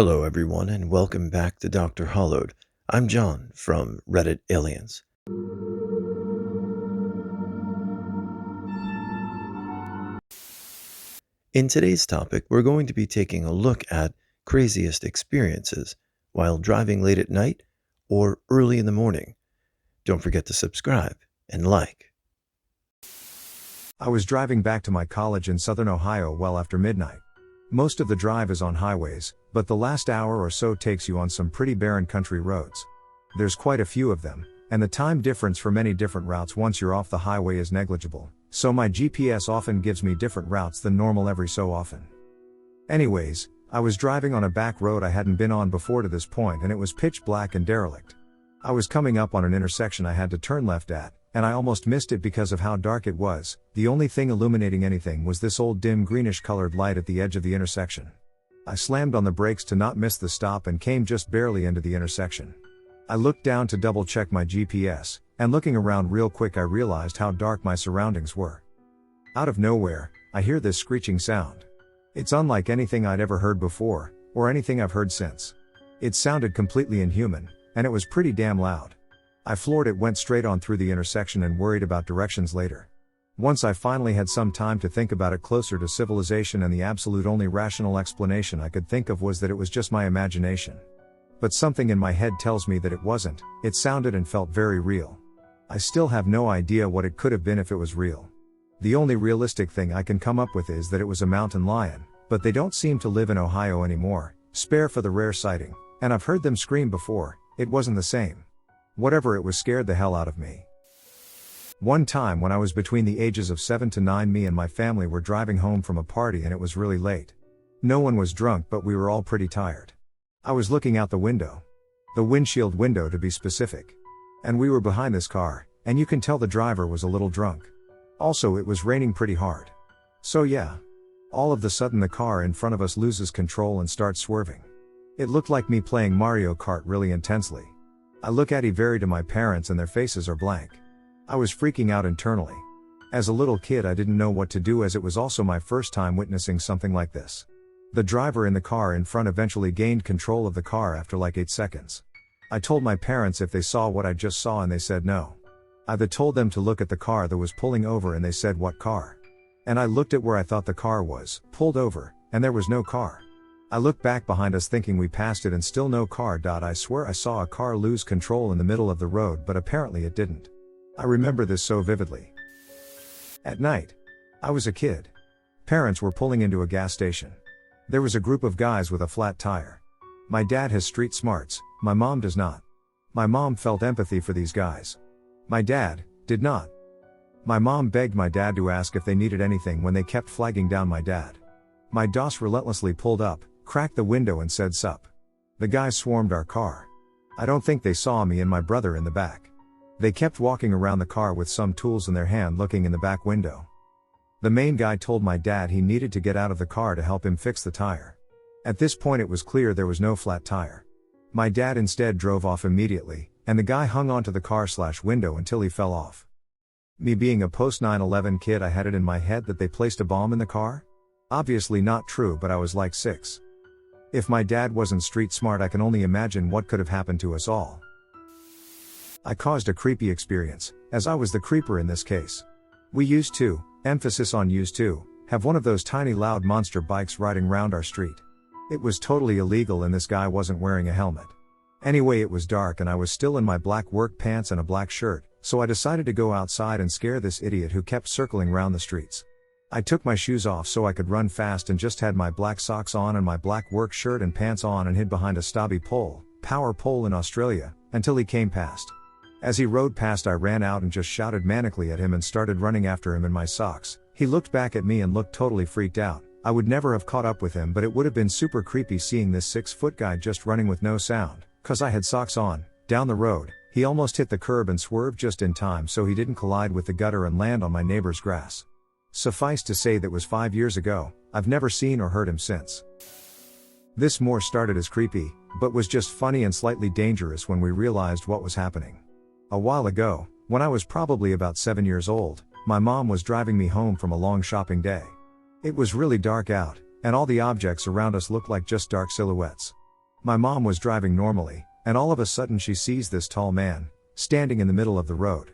Hello, everyone, and welcome back to Dr. Hollowed. I'm John from Reddit Aliens. In today's topic, we're going to be taking a look at craziest experiences while driving late at night or early in the morning. Don't forget to subscribe and like. I was driving back to my college in southern Ohio well after midnight. Most of the drive is on highways, but the last hour or so takes you on some pretty barren country roads. There's quite a few of them, and the time difference for many different routes once you're off the highway is negligible, so my GPS often gives me different routes than normal every so often. Anyways, I was driving on a back road I hadn't been on before to this point, and it was pitch black and derelict. I was coming up on an intersection I had to turn left at, and I almost missed it because of how dark it was. The only thing illuminating anything was this old dim greenish colored light at the edge of the intersection. I slammed on the brakes to not miss the stop and came just barely into the intersection. I looked down to double check my GPS, and looking around real quick I realized how dark my surroundings were. Out of nowhere, I hear this screeching sound. It's unlike anything I'd ever heard before, or anything I've heard since. It sounded completely inhuman, and it was pretty damn loud. I floored it, went straight on through the intersection and worried about directions later. Once I finally had some time to think about it closer to civilization, and the absolute only rational explanation I could think of was that it was just my imagination. But something in my head tells me that it wasn't. It sounded and felt very real. I still have no idea what it could have been if it was real. The only realistic thing I can come up with is that it was a mountain lion, but they don't seem to live in Ohio anymore, spare for the rare sighting, and I've heard them scream before. It wasn't the same. Whatever it was scared the hell out of me. One time when I was between the ages of 7 to 9, me and my family were driving home from a party and it was really late. No one was drunk, but we were all pretty tired. I was looking out the window. The windshield window to be specific. And we were behind this car, and you can tell the driver was a little drunk. Also, it was raining pretty hard. So yeah. All of a sudden the car in front of us loses control and starts swerving. It looked like me playing Mario Kart really intensely. I look at very to my parents and their faces are blank. I was freaking out internally. As a little kid I didn't know what to do, as it was also my first time witnessing something like this. The driver in the car in front eventually gained control of the car after like 8 seconds. I told my parents if they saw what I just saw, and they said no. I then told them to look at the car that was pulling over, and they said what car? And I looked at where I thought the car was pulled over, and there was no car. I looked back behind us thinking we passed it and still no car. I swear I saw a car lose control in the middle of the road, but apparently it didn't. I remember this so vividly. At night. I was a kid. Parents were pulling into a gas station. There was a group of guys with a flat tire. My dad has street smarts, my mom does not. My mom felt empathy for these guys. My dad did not. My mom begged my dad to ask if they needed anything when they kept flagging down my dad. My DOS relentlessly pulled up, cracked the window and said sup. The guys swarmed our car. I don't think they saw me and my brother in the back. They kept walking around the car with some tools in their hand, looking in the back window. The main guy told my dad he needed to get out of the car to help him fix the tire. At this point it was clear there was no flat tire. My dad instead drove off immediately, and the guy hung onto the car/window until he fell off. Me being a post 9/11 kid, I had it in my head that they placed a bomb in the car? Obviously not true, but I was like 6. If my dad wasn't street smart, I can only imagine what could have happened to us all. I caused a creepy experience, as I was the creeper in this case. We used to, emphasis on used to, have one of those tiny loud monster bikes riding round our street. It was totally illegal and this guy wasn't wearing a helmet. Anyway, it was dark and I was still in my black work pants and a black shirt, so I decided to go outside and scare this idiot who kept circling round the streets. I took my shoes off so I could run fast and just had my black socks on and my black work shirt and pants on, and hid behind a stubby pole, power pole in Australia, until he came past. As he rode past I ran out and just shouted manically at him and started running after him in my socks. He looked back at me and looked totally freaked out. I would never have caught up with him, but it would have been super creepy seeing this 6-foot guy just running with no sound, cause I had socks on, down the road. He almost hit the curb and swerved just in time so he didn't collide with the gutter and land on my neighbor's grass. Suffice to say that was 5 years ago. I've never seen or heard him since. This more started as creepy, but was just funny and slightly dangerous when we realized what was happening. A while ago, when I was probably about 7 years old, my mom was driving me home from a long shopping day. It was really dark out, and all the objects around us looked like just dark silhouettes. My mom was driving normally, and all of a sudden she sees this tall man, standing in the middle of the road.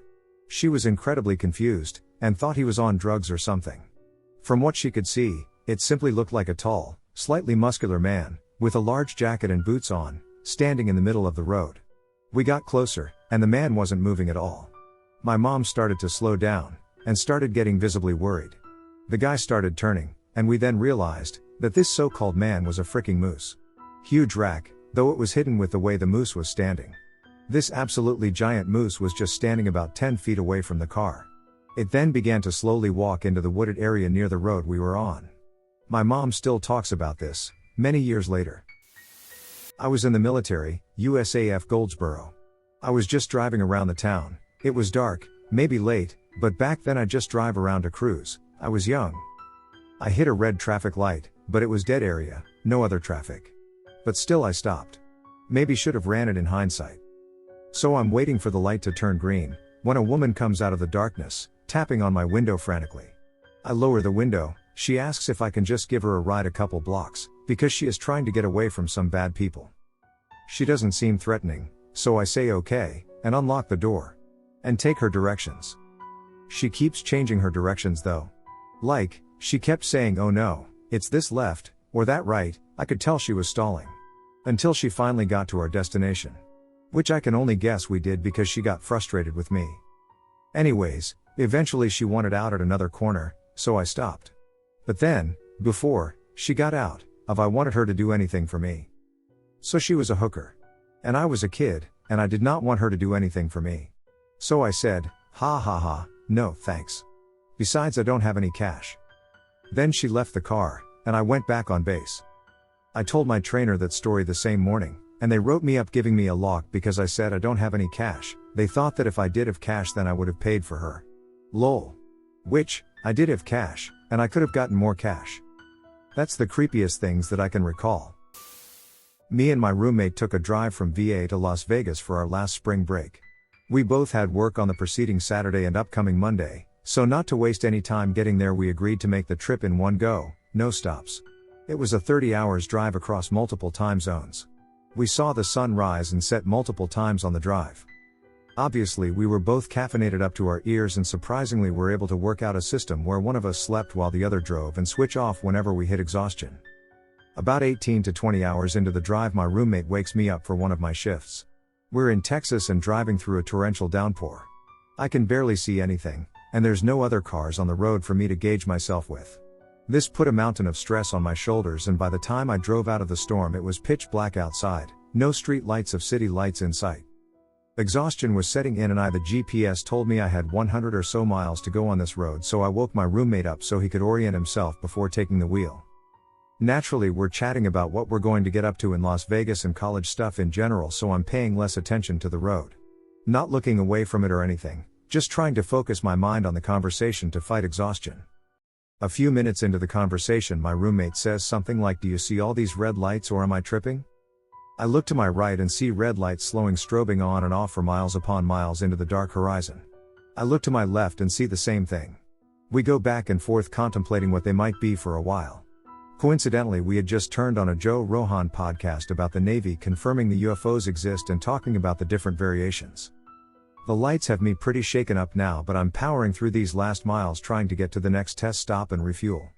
She was incredibly confused, and thought he was on drugs or something. From what she could see, it simply looked like a tall, slightly muscular man, with a large jacket and boots on, standing in the middle of the road. We got closer, and the man wasn't moving at all. My mom started to slow down, and started getting visibly worried. The guy started turning, and we then realized that this so-called man was a freaking moose. Huge rack, though it was hidden with the way the moose was standing. This absolutely giant moose was just standing about 10 feet away from the car. It then began to slowly walk into the wooded area near the road we were on. My mom still talks about this, many years later. I was in the military, USAF Goldsboro. I was just driving around the town. It was dark, maybe late, but back then I just drive around to cruise. I was young. I hit a red traffic light, but it was dead area, no other traffic. But still I stopped. Maybe should have ran it in hindsight. So I'm waiting for the light to turn green, when a woman comes out of the darkness, tapping on my window frantically. I lower the window. She asks if I can just give her a ride a couple blocks, because she is trying to get away from some bad people. She doesn't seem threatening, so I say okay, and unlock the door. And take her directions. She keeps changing her directions though. Like, she kept saying oh no, it's this left, or that right. I could tell she was stalling. Until she finally got to our destination. Which I can only guess we did because she got frustrated with me. Anyways, eventually she wanted out at another corner, so I stopped. But then, before she got out, I wanted her to do anything for me. So she was a hooker. And I was a kid, and I did not want her to do anything for me. So I said, ha ha ha, no thanks. Besides I don't have any cash. Then she left the car, and I went back on base. I told my trainer that story the same morning, and they wrote me up giving me a lock because I said I don't have any cash. They thought that if I did have cash then I would have paid for her. Lol. Which, I did have cash, and I could have gotten more cash. That's the creepiest things that I can recall. Me and my roommate took a drive from VA to Las Vegas for our last spring break. We both had work on the preceding Saturday and upcoming Monday, so not to waste any time getting there we agreed to make the trip in one go, no stops. It was a 30 hours drive across multiple time zones. We saw the sun rise and set multiple times on the drive. Obviously we were both caffeinated up to our ears and surprisingly were able to work out a system where one of us slept while the other drove and switch off whenever we hit exhaustion. About 18 to 20 hours into the drive my roommate wakes me up for one of my shifts. We're in Texas and driving through a torrential downpour. I can barely see anything, and there's no other cars on the road for me to gauge myself with. This put a mountain of stress on my shoulders and by the time I drove out of the storm it was pitch black outside, no street lights of city lights in sight. Exhaustion was setting in and the GPS told me I had 100 or so miles to go on this road so I woke my roommate up so he could orient himself before taking the wheel. Naturally we're chatting about what we're going to get up to in Las Vegas and college stuff in general so I'm paying less attention to the road. Not looking away from it or anything, just trying to focus my mind on the conversation to fight exhaustion. A few minutes into the conversation my roommate says something like do you see all these red lights or am I tripping? I look to my right and see red lights slowing strobing on and off for miles upon miles into the dark horizon. I look to my left and see the same thing. We go back and forth contemplating what they might be for a while. Coincidentally we had just turned on a Joe Rogan podcast about the Navy confirming the UFOs exist and talking about the different variations. The lights have me pretty shaken up now but I'm powering through these last miles trying to get to the next test stop and refuel.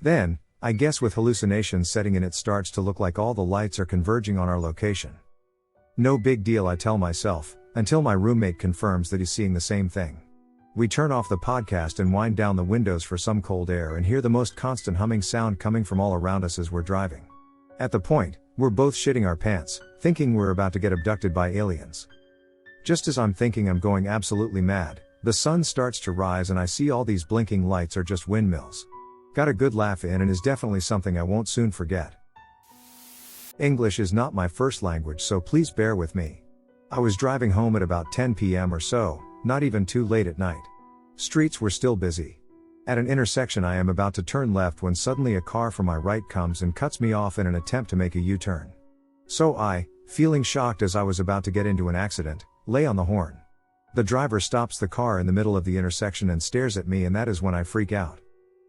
Then, I guess with hallucinations setting in it starts to look like all the lights are converging on our location. No big deal I tell myself, until my roommate confirms that he's seeing the same thing. We turn off the podcast and wind down the windows for some cold air and hear the most constant humming sound coming from all around us as we're driving. At the point, we're both shitting our pants, thinking we're about to get abducted by aliens. Just as I'm thinking I'm going absolutely mad, the sun starts to rise and I see all these blinking lights are just windmills. Got a good laugh in and is definitely something I won't soon forget. English is not my first language so please bear with me. I was driving home at about 10 p.m. or so, not even too late at night. Streets were still busy. At an intersection I am about to turn left when suddenly a car from my right comes and cuts me off in an attempt to make a U-turn. So I, feeling shocked as I was about to get into an accident, lay on the horn. The driver stops the car in the middle of the intersection and stares at me and that is when I freak out.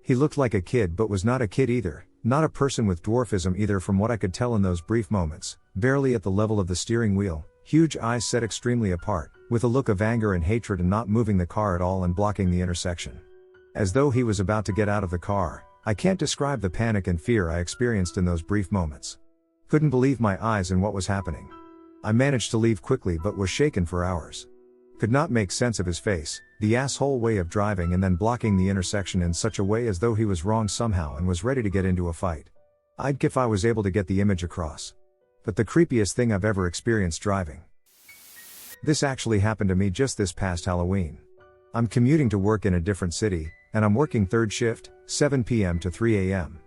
He looked like a kid but was not a kid either, Not a person with dwarfism either from what I could tell in those brief moments, barely at the level of the steering wheel, huge eyes set extremely apart, with a look of anger and hatred and not moving the car at all and blocking the intersection. As though he was about to get out of the car. I can't describe the panic and fear I experienced in those brief moments. Couldn't believe my eyes and what was happening. I managed to leave quickly but was shaken for hours. Could not make sense of his face, the asshole way of driving and then blocking the intersection in such a way as though he was wrong somehow and was ready to get into a fight. I'd if I was able to get the image across. But the creepiest thing I've ever experienced driving. This actually happened to me just this past Halloween. I'm commuting to work in a different city, and I'm working third shift, 7 p.m. to 3 a.m.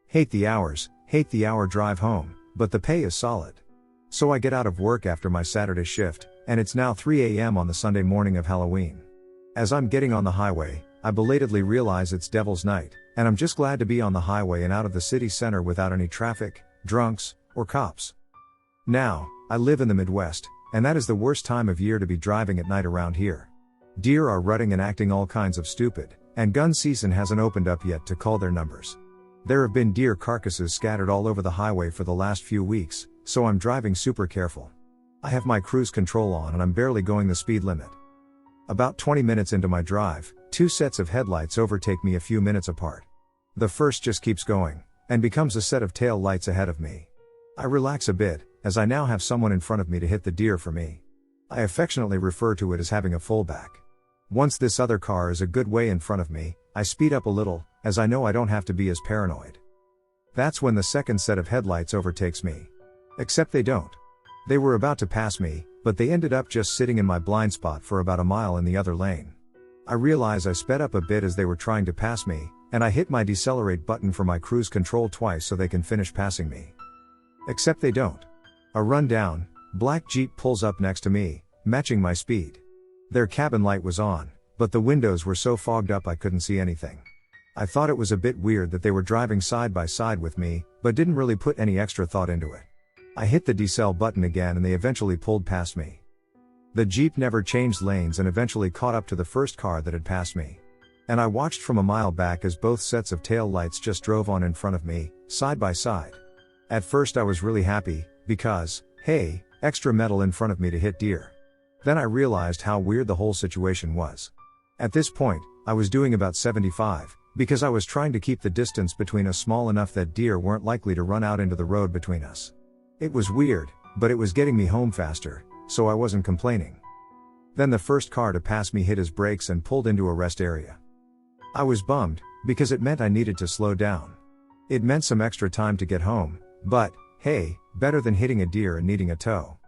Hate the hours, hate the hour drive home, but the pay is solid. So I get out of work after my Saturday shift, and it's now 3 a.m. on the Sunday morning of Halloween. As I'm getting on the highway, I belatedly realize it's Devil's Night, and I'm just glad to be on the highway and out of the city center without any traffic, drunks, or cops. Now, I live in the Midwest, and that is the worst time of year to be driving at night around here. Deer are rutting and acting all kinds of stupid, and gun season hasn't opened up yet to call their numbers. There have been deer carcasses scattered all over the highway for the last few weeks, so I'm driving super careful. I have my cruise control on and I'm barely going the speed limit. About 20 minutes into my drive, two sets of headlights overtake me a few minutes apart. The first just keeps going, and becomes a set of tail lights ahead of me. I relax a bit, as I now have someone in front of me to hit the deer for me. I affectionately refer to it as having a fullback. Once this other car is a good way in front of me, I speed up a little, as I know I don't have to be as paranoid. That's when the second set of headlights overtakes me. Except they don't. They were about to pass me, but they ended up just sitting in my blind spot for about a mile in the other lane. I realize I sped up a bit as they were trying to pass me, and I hit my decelerate button for my cruise control twice so they can finish passing me. Except they don't. A rundown, black Jeep pulls up next to me, matching my speed. Their cabin light was on, but the windows were so fogged up I couldn't see anything. I thought it was a bit weird that they were driving side by side with me, but didn't really put any extra thought into it. I hit the decel button again and they eventually pulled past me. The Jeep never changed lanes and eventually caught up to the first car that had passed me. And I watched from a mile back as both sets of tail lights just drove on in front of me, side by side. At first I was really happy, because, hey, extra metal in front of me to hit deer. Then I realized how weird the whole situation was. At this point, I was doing about 75, because I was trying to keep the distance between us small enough that deer weren't likely to run out into the road between us. It was weird, but it was getting me home faster, so I wasn't complaining. Then the first car to pass me hit his brakes and pulled into a rest area. I was bummed, because it meant I needed to slow down. It meant some extra time to get home, but, hey, better than hitting a deer and needing a tow.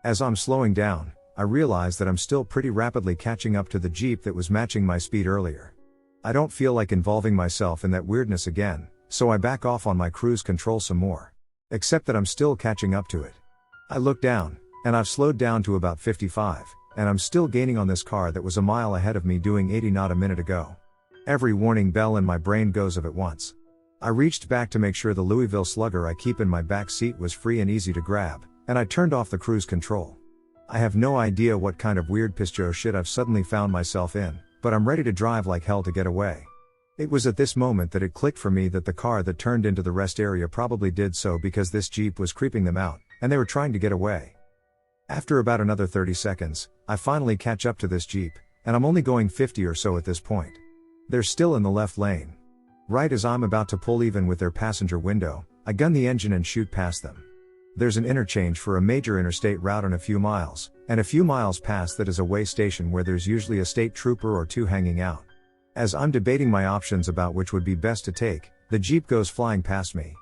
As I'm slowing down, I realize that I'm still pretty rapidly catching up to the Jeep that was matching my speed earlier. I don't feel like involving myself in that weirdness again, so I back off on my cruise control some more. Except that I'm still catching up to it. I look down, and I've slowed down to about 55, and I'm still gaining on this car that was a mile ahead of me doing 80 knots a minute ago. Every warning bell in my brain goes off at once. I reached back to make sure the Louisville Slugger I keep in my back seat was free and easy to grab, and I turned off the cruise control. I have no idea what kind of weird piss-joe shit I've suddenly found myself in, but I'm ready to drive like hell to get away. It was at this moment that it clicked for me that the car that turned into the rest area probably did so because this Jeep was creeping them out, and they were trying to get away. After about another 30 seconds, I finally catch up to this Jeep, and I'm only going 50 or so at this point. They're still in the left lane. Right as I'm about to pull even with their passenger window, I gun the engine and shoot past them. There's an interchange for a major interstate route in a few miles, and a few miles past that is a way station where there's usually a state trooper or two hanging out. As I'm debating my options about which would be best to take, the Jeep goes flying past me.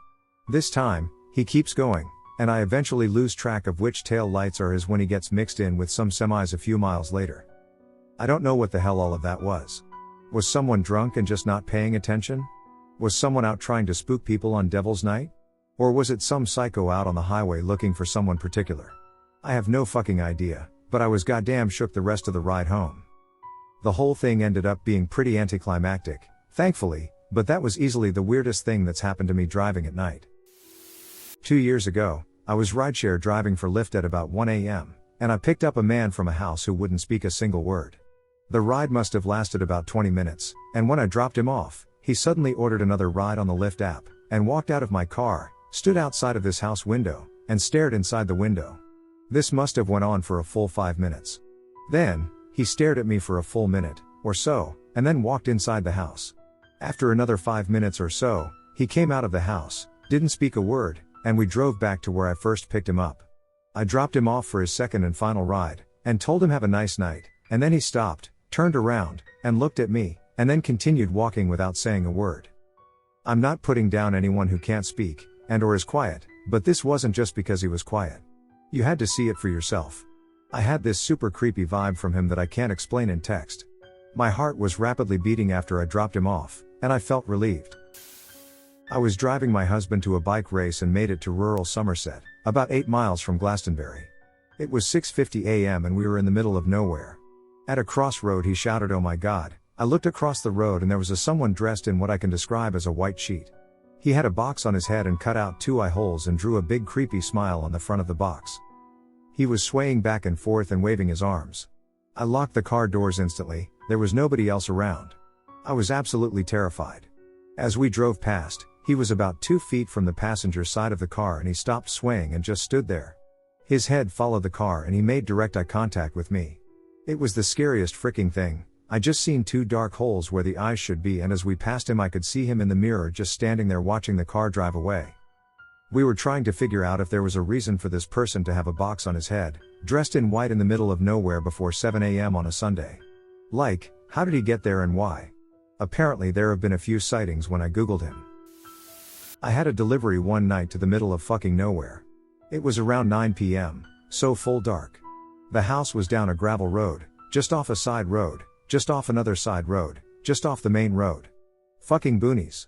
This time, he keeps going, and I eventually lose track of which tail lights are his when he gets mixed in with some semis a few miles later. I don't know what the hell all of that was. Was someone drunk and just not paying attention? Was someone out trying to spook people on Devil's Night? Or was it some psycho out on the highway looking for someone particular? I have no fucking idea, but I was goddamn shook the rest of the ride home. The whole thing ended up being pretty anticlimactic, thankfully, but that was easily the weirdest thing that's happened to me driving at night. 2 years ago, I was rideshare driving for Lyft at about 1 a.m., and I picked up a man from a house who wouldn't speak a single word. The ride must have lasted about 20 minutes, and when I dropped him off, he suddenly ordered another ride on the Lyft app, and walked out of my car, stood outside of this house window, and stared inside the window. This must have went on for a full 5 minutes. Then, he stared at me for a full minute, or so, and then walked inside the house. After another 5 minutes or so, he came out of the house, didn't speak a word, and we drove back to where I first picked him up. I dropped him off for his second and final ride, and told him have a nice night, and then he stopped, turned around, and looked at me, and then continued walking without saying a word. I'm not putting down anyone who can't speak, and or is quiet, but this wasn't just because he was quiet. You had to see it for yourself. I had this super creepy vibe from him that I can't explain in text. My heart was rapidly beating after I dropped him off, and I felt relieved. I was driving my husband to a bike race and made it to rural Somerset, about 8 miles from Glastonbury. It was 6:50 a.m. and we were in the middle of nowhere. At a crossroad he shouted, "Oh my God." I looked across the road and there was someone dressed in what I can describe as a white sheet. He had a box on his head and cut out 2 eye holes and drew a big creepy smile on the front of the box. He was swaying back and forth and waving his arms. I locked the car doors instantly. There was nobody else around. I was absolutely terrified. As we drove past, he was about 2 feet from the passenger side of the car and he stopped swaying and just stood there. His head followed the car and he made direct eye contact with me. It was the scariest freaking thing. I just seen 2 dark holes where the eyes should be, and as we passed him I could see him in the mirror just standing there watching the car drive away. We were trying to figure out if there was a reason for this person to have a box on his head, dressed in white in the middle of nowhere before 7 a.m. on a Sunday. Like, how did he get there and why? Apparently there have been a few sightings when I googled him. I had a delivery one night to the middle of fucking nowhere. It was around 9 p.m., so full dark. The house was down a gravel road, just off a side road, just off another side road, just off the main road. Fucking boonies.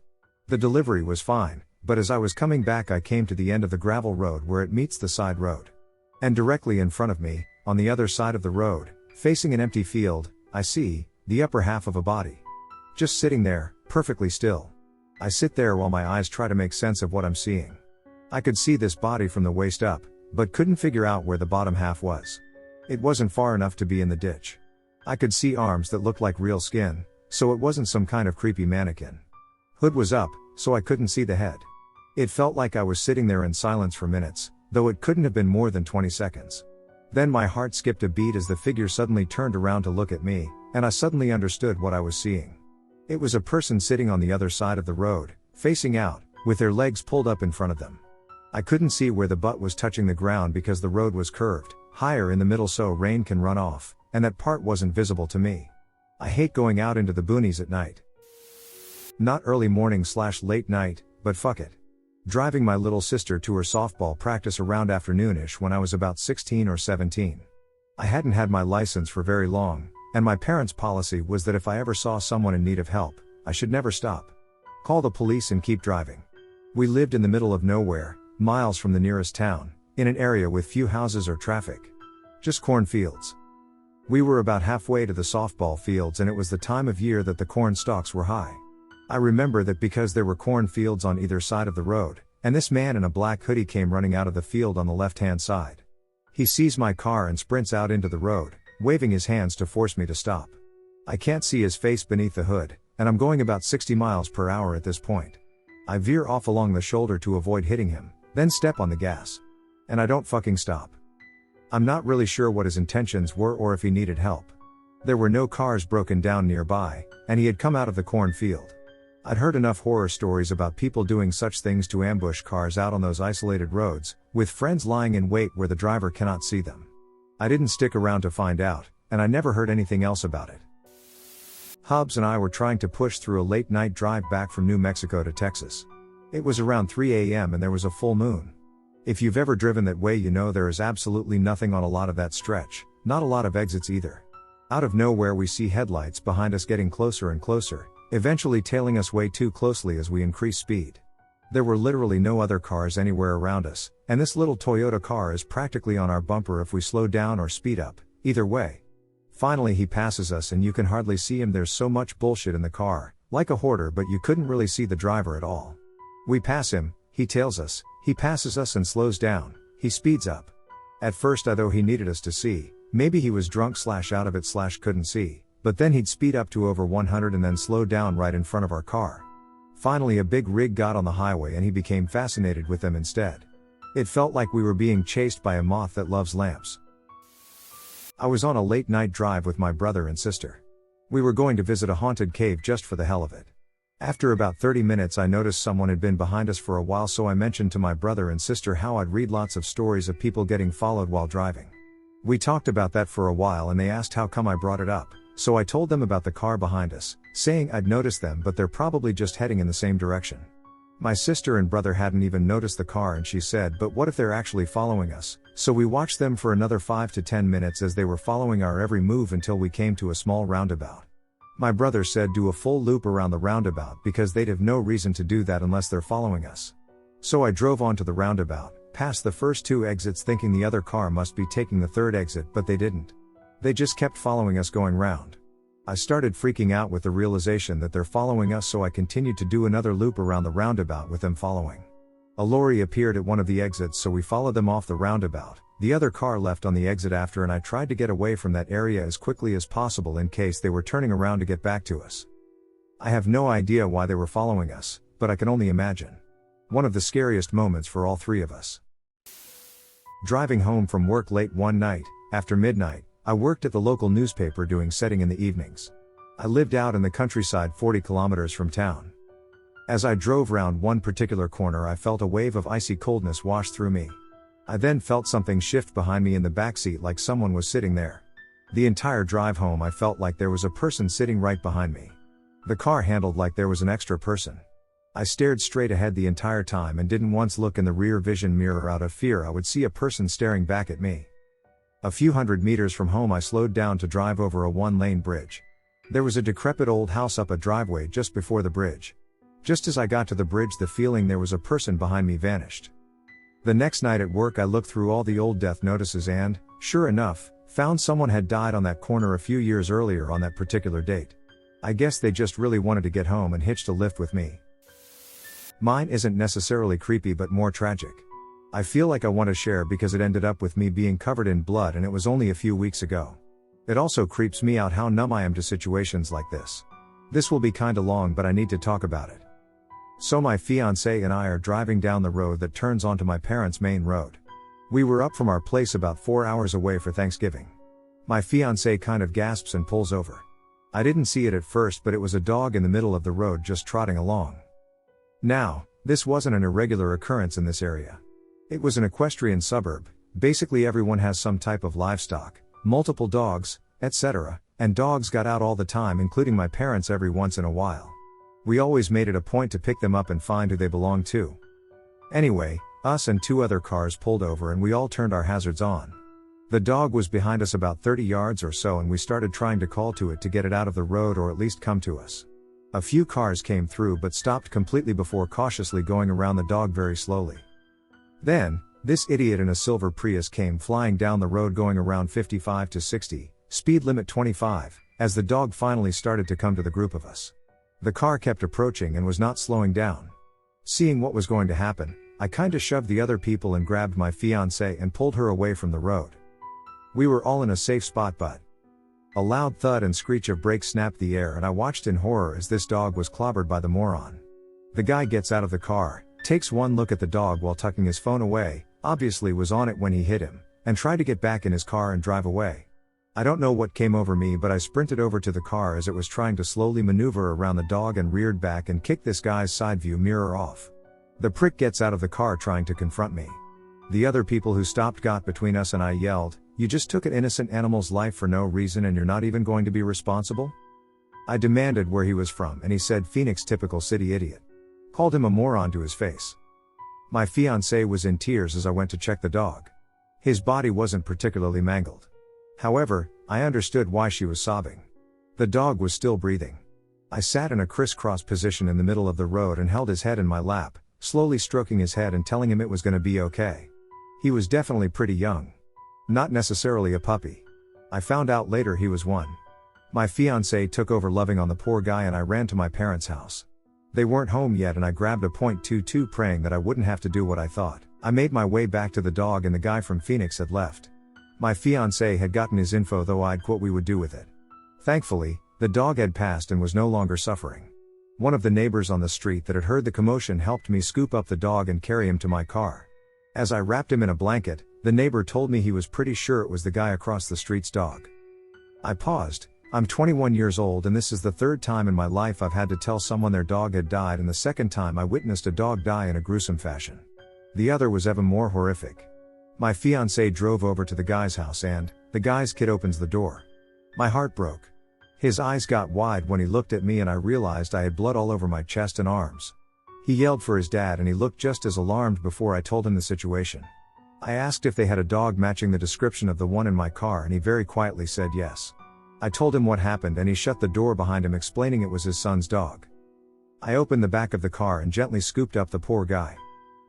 The delivery was fine, but as I was coming back I came to the end of the gravel road where it meets the side road. And directly in front of me, on the other side of the road, facing an empty field, I see the upper half of a body. Just sitting there, perfectly still. I sit there while my eyes try to make sense of what I'm seeing. I could see this body from the waist up, but couldn't figure out where the bottom half was. It wasn't far enough to be in the ditch. I could see arms that looked like real skin, so it wasn't some kind of creepy mannequin. Hood was up, so I couldn't see the head. It felt like I was sitting there in silence for minutes, though it couldn't have been more than 20 seconds. Then my heart skipped a beat as the figure suddenly turned around to look at me, and I suddenly understood what I was seeing. It was a person sitting on the other side of the road, facing out, with their legs pulled up in front of them. I couldn't see where the butt was touching the ground because the road was curved, higher in the middle so rain can run off, and that part wasn't visible to me. I hate going out into the boonies at night. Not early morning/late night, but fuck it. Driving my little sister to her softball practice around afternoonish when I was about 16 or 17. I hadn't had my license for very long, and my parents' policy was that if I ever saw someone in need of help, I should never stop. Call the police and keep driving. We lived in the middle of nowhere, miles from the nearest town, in an area with few houses or traffic. Just cornfields. We were about halfway to the softball fields and it was the time of year that the corn stalks were high. I remember that because there were cornfields on either side of the road, and this man in a black hoodie came running out of the field on the left-hand side. He sees my car and sprints out into the road, waving his hands to force me to stop. I can't see his face beneath the hood, and I'm going about 60 miles per hour at this point. I veer off along the shoulder to avoid hitting him, then step on the gas. And I don't fucking stop. I'm not really sure what his intentions were or if he needed help. There were no cars broken down nearby, and he had come out of the cornfield. I'd heard enough horror stories about people doing such things to ambush cars out on those isolated roads, with friends lying in wait where the driver cannot see them. I didn't stick around to find out, and I never heard anything else about it. Hobbs and I were trying to push through a late night drive back from New Mexico to Texas. It was around 3 a.m. and there was a full moon. If you've ever driven that way you know there is absolutely nothing on a lot of that stretch, not a lot of exits either. Out of nowhere we see headlights behind us getting closer and closer, eventually tailing us way too closely as we increase speed. There were literally no other cars anywhere around us, and this little Toyota car is practically on our bumper if we slow down or speed up, either way. Finally he passes us and you can hardly see him, there's so much bullshit in the car, like a hoarder, but you couldn't really see the driver at all. We pass him, he tails us, he passes us and slows down, he speeds up. At first I thought he needed us to see, maybe he was drunk/out of it/couldn't see, but then he'd speed up to over 100 and then slow down right in front of our car. Finally, a big rig got on the highway and he became fascinated with them instead. It felt like we were being chased by a moth that loves lamps. I was on a late night drive with my brother and sister. We were going to visit a haunted cave just for the hell of it. After about 30 minutes, I noticed someone had been behind us for a while, so I mentioned to my brother and sister how I'd read lots of stories of people getting followed while driving. We talked about that for a while and they asked how come I brought it up, so I told them about the car behind us, saying I'd noticed them but they're probably just heading in the same direction. My sister and brother hadn't even noticed the car and she said, but what if they're actually following us? So we watched them for another 5 to 10 minutes as they were following our every move until we came to a small roundabout. My brother said do a full loop around the roundabout because they'd have no reason to do that unless they're following us. So I drove onto the roundabout, past the first 2 exits thinking the other car must be taking the 3rd exit, but they didn't. They just kept following us going round. I started freaking out with the realization that they're following us, so I continued to do another loop around the roundabout with them following. A lorry appeared at one of the exits, so we followed them off the roundabout. The other car left on the exit after, and I tried to get away from that area as quickly as possible in case they were turning around to get back to us. I have no idea why they were following us, but I can only imagine. One of the scariest moments for all 3 of us. Driving home from work late one night, after midnight, I worked at the local newspaper doing setting in the evenings. I lived out in the countryside 40 kilometers from town. As I drove round one particular corner, I felt a wave of icy coldness wash through me. I then felt something shift behind me in the backseat, like someone was sitting there. The entire drive home I felt like there was a person sitting right behind me. The car handled like there was an extra person. I stared straight ahead the entire time and didn't once look in the rear vision mirror out of fear I would see a person staring back at me. A few hundred meters from home I slowed down to drive over a 1-lane bridge. There was a decrepit old house up a driveway just before the bridge. Just as I got to the bridge, the feeling there was a person behind me vanished. The next night at work I looked through all the old death notices and, sure enough, found someone had died on that corner a few years earlier on that particular date. I guess they just really wanted to get home and hitched a lift with me. Mine isn't necessarily creepy but more tragic. I feel like I want to share because it ended up with me being covered in blood and it was only a few weeks ago. It also creeps me out how numb I am to situations like this. This will be kinda long, but I need to talk about it. So my fiancé and I are driving down the road that turns onto my parents' main road. We were up from our place about 4 hours away for Thanksgiving. My fiancé kind of gasps and pulls over. I didn't see it at first, but it was a dog in the middle of the road just trotting along. Now, this wasn't an irregular occurrence in this area. It was an equestrian suburb. Basically everyone has some type of livestock, multiple dogs, etc., and dogs got out all the time, including my parents every once in a while. We always made it a point to pick them up and find who they belonged to. Anyway, us and 2 other cars pulled over and we all turned our hazards on. The dog was behind us about 30 yards or so and we started trying to call to it to get it out of the road or at least come to us. A few cars came through but stopped completely before cautiously going around the dog very slowly. Then, this idiot in a silver Prius came flying down the road going around 55 to 60, speed limit 25, as the dog finally started to come to the group of us. The car kept approaching and was not slowing down. Seeing what was going to happen, I kinda shoved the other people and grabbed my fiancée and pulled her away from the road. We were all in a safe spot, but a loud thud and screech of brakes snapped the air and I watched in horror as this dog was clobbered by the moron. The guy gets out of the car, takes one look at the dog while tucking his phone away, obviously was on it when he hit him, and tried to get back in his car and drive away. I don't know what came over me, but I sprinted over to the car as it was trying to slowly maneuver around the dog and reared back and kicked this guy's side view mirror off. The prick gets out of the car trying to confront me. The other people who stopped got between us and I yelled, "You just took an innocent animal's life for no reason and you're not even going to be responsible?" I demanded where he was from and he said Phoenix, typical city idiot. Called him a moron to his face. My fiancé was in tears as I went to check the dog. His body wasn't particularly mangled. However, I understood why she was sobbing. The dog was still breathing. I sat in a crisscross position in the middle of the road and held his head in my lap, slowly stroking his head and telling him it was gonna be okay. He was definitely pretty young. Not necessarily a puppy. I found out later he was one. My fiancé took over loving on the poor guy and I ran to my parents' house. They weren't home yet and I grabbed a .22 praying that I wouldn't have to do what I thought. I made my way back to the dog and the guy from Phoenix had left. My fiancé had gotten his info, though I'd what we would do with it. Thankfully, the dog had passed and was no longer suffering. One of the neighbors on the street that had heard the commotion helped me scoop up the dog and carry him to my car. As I wrapped him in a blanket, the neighbor told me he was pretty sure it was the guy across the street's dog. I paused. I'm 21 years old and this is the third time in my life I've had to tell someone their dog had died, and the second time I witnessed a dog die in a gruesome fashion. The other was even more horrific. My fiancé drove over to the guy's house and the guy's kid opens the door. My heart broke. His eyes got wide when he looked at me and I realized I had blood all over my chest and arms. He yelled for his dad and he looked just as alarmed before I told him the situation. I asked if they had a dog matching the description of the one in my car and he very quietly said yes. I told him what happened and he shut the door behind him, explaining it was his son's dog. I opened the back of the car and gently scooped up the poor guy.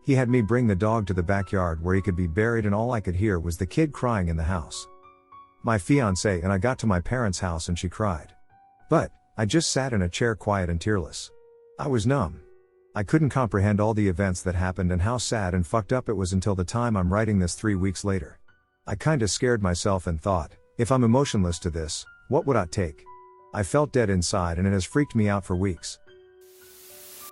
He had me bring the dog to the backyard where he could be buried, and all I could hear was the kid crying in the house. My fiancée and I got to my parents' house and she cried. But I just sat in a chair quiet and tearless. I was numb. I couldn't comprehend all the events that happened and how sad and fucked up it was until the time I'm writing this 3 weeks later. I kinda scared myself and thought, if I'm emotionless to this, what would I take? I felt dead inside and it has freaked me out for weeks.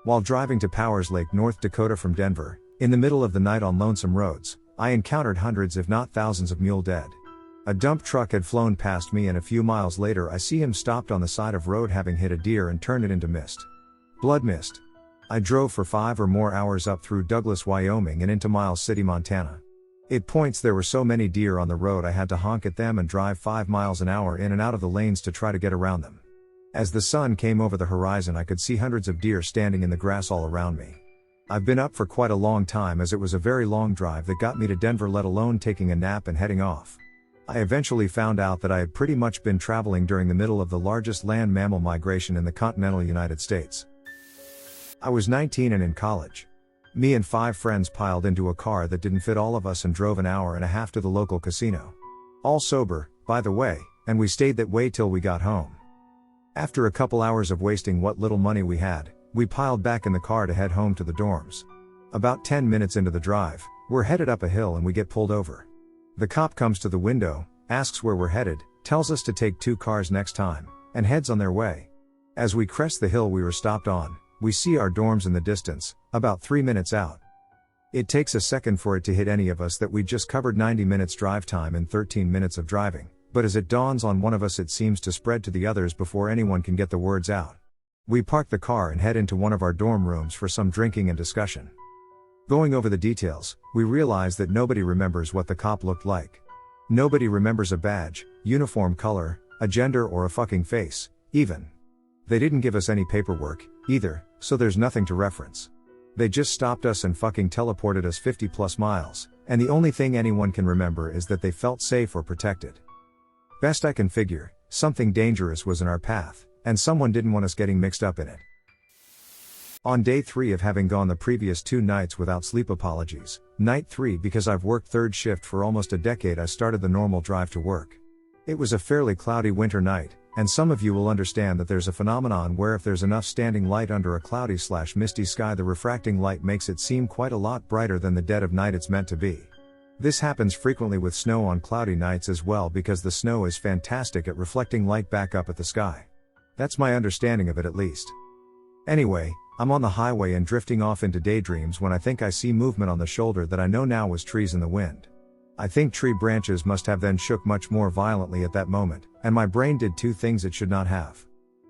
While driving to Powers Lake, North Dakota from Denver, in the middle of the night on lonesome roads, I encountered hundreds if not thousands of mule dead. A dump truck had flown past me and a few miles later I see him stopped on the side of road having hit a deer and turned it into mist. Blood mist. I drove for 5 or more hours up through Douglas, Wyoming and into Miles City, Montana. At points there were so many deer on the road I had to honk at them and drive 5 miles an hour in and out of the lanes to try to get around them. As the sun came over the horizon I could see hundreds of deer standing in the grass all around me. I've been up for quite a long time as it was a very long drive that got me to Denver, let alone taking a nap and heading off. I eventually found out that I had pretty much been traveling during the middle of the largest land mammal migration in the continental United States. I was 19 and in college. Me and 5 friends piled into a car that didn't fit all of us and drove an hour and a half to the local casino. All sober, by the way, and we stayed that way till we got home. After a couple hours of wasting what little money we had, we piled back in the car to head home to the dorms. About 10 minutes into the drive, we're headed up a hill and we get pulled over. The cop comes to the window, asks where we're headed, tells us to take 2 cars next time, and heads on their way. As we crest the hill we were stopped on, we see our dorms in the distance, about 3 minutes out. It takes a second for it to hit any of us that we just covered 90 minutes drive time in 13 minutes of driving, but as it dawns on one of us it seems to spread to the others before anyone can get the words out. We park the car and head into one of our dorm rooms for some drinking and discussion. Going over the details, we realize that nobody remembers what the cop looked like. Nobody remembers a badge, uniform color, a gender or a fucking face, even. They didn't give us any paperwork, either, so there's nothing to reference. They just stopped us and fucking teleported us 50 plus miles, and the only thing anyone can remember is that they felt safe or protected. Best I can figure, something dangerous was in our path, and someone didn't want us getting mixed up in it. On day 3 of having gone the previous 2 nights without sleep, apologies, night 3 because I've worked third shift for almost a decade, I started the normal drive to work. It was a fairly cloudy winter night, and some of you will understand that there's a phenomenon where if there's enough standing light under a cloudy/misty sky, the refracting light makes it seem quite a lot brighter than the dead of night it's meant to be. This happens frequently with snow on cloudy nights as well, because the snow is fantastic at reflecting light back up at the sky. That's my understanding of it, at least. Anyway, I'm on the highway and drifting off into daydreams when I think I see movement on the shoulder that I know now was trees in the wind. I think tree branches must have then shook much more violently at that moment, and my brain did 2 things it should not have.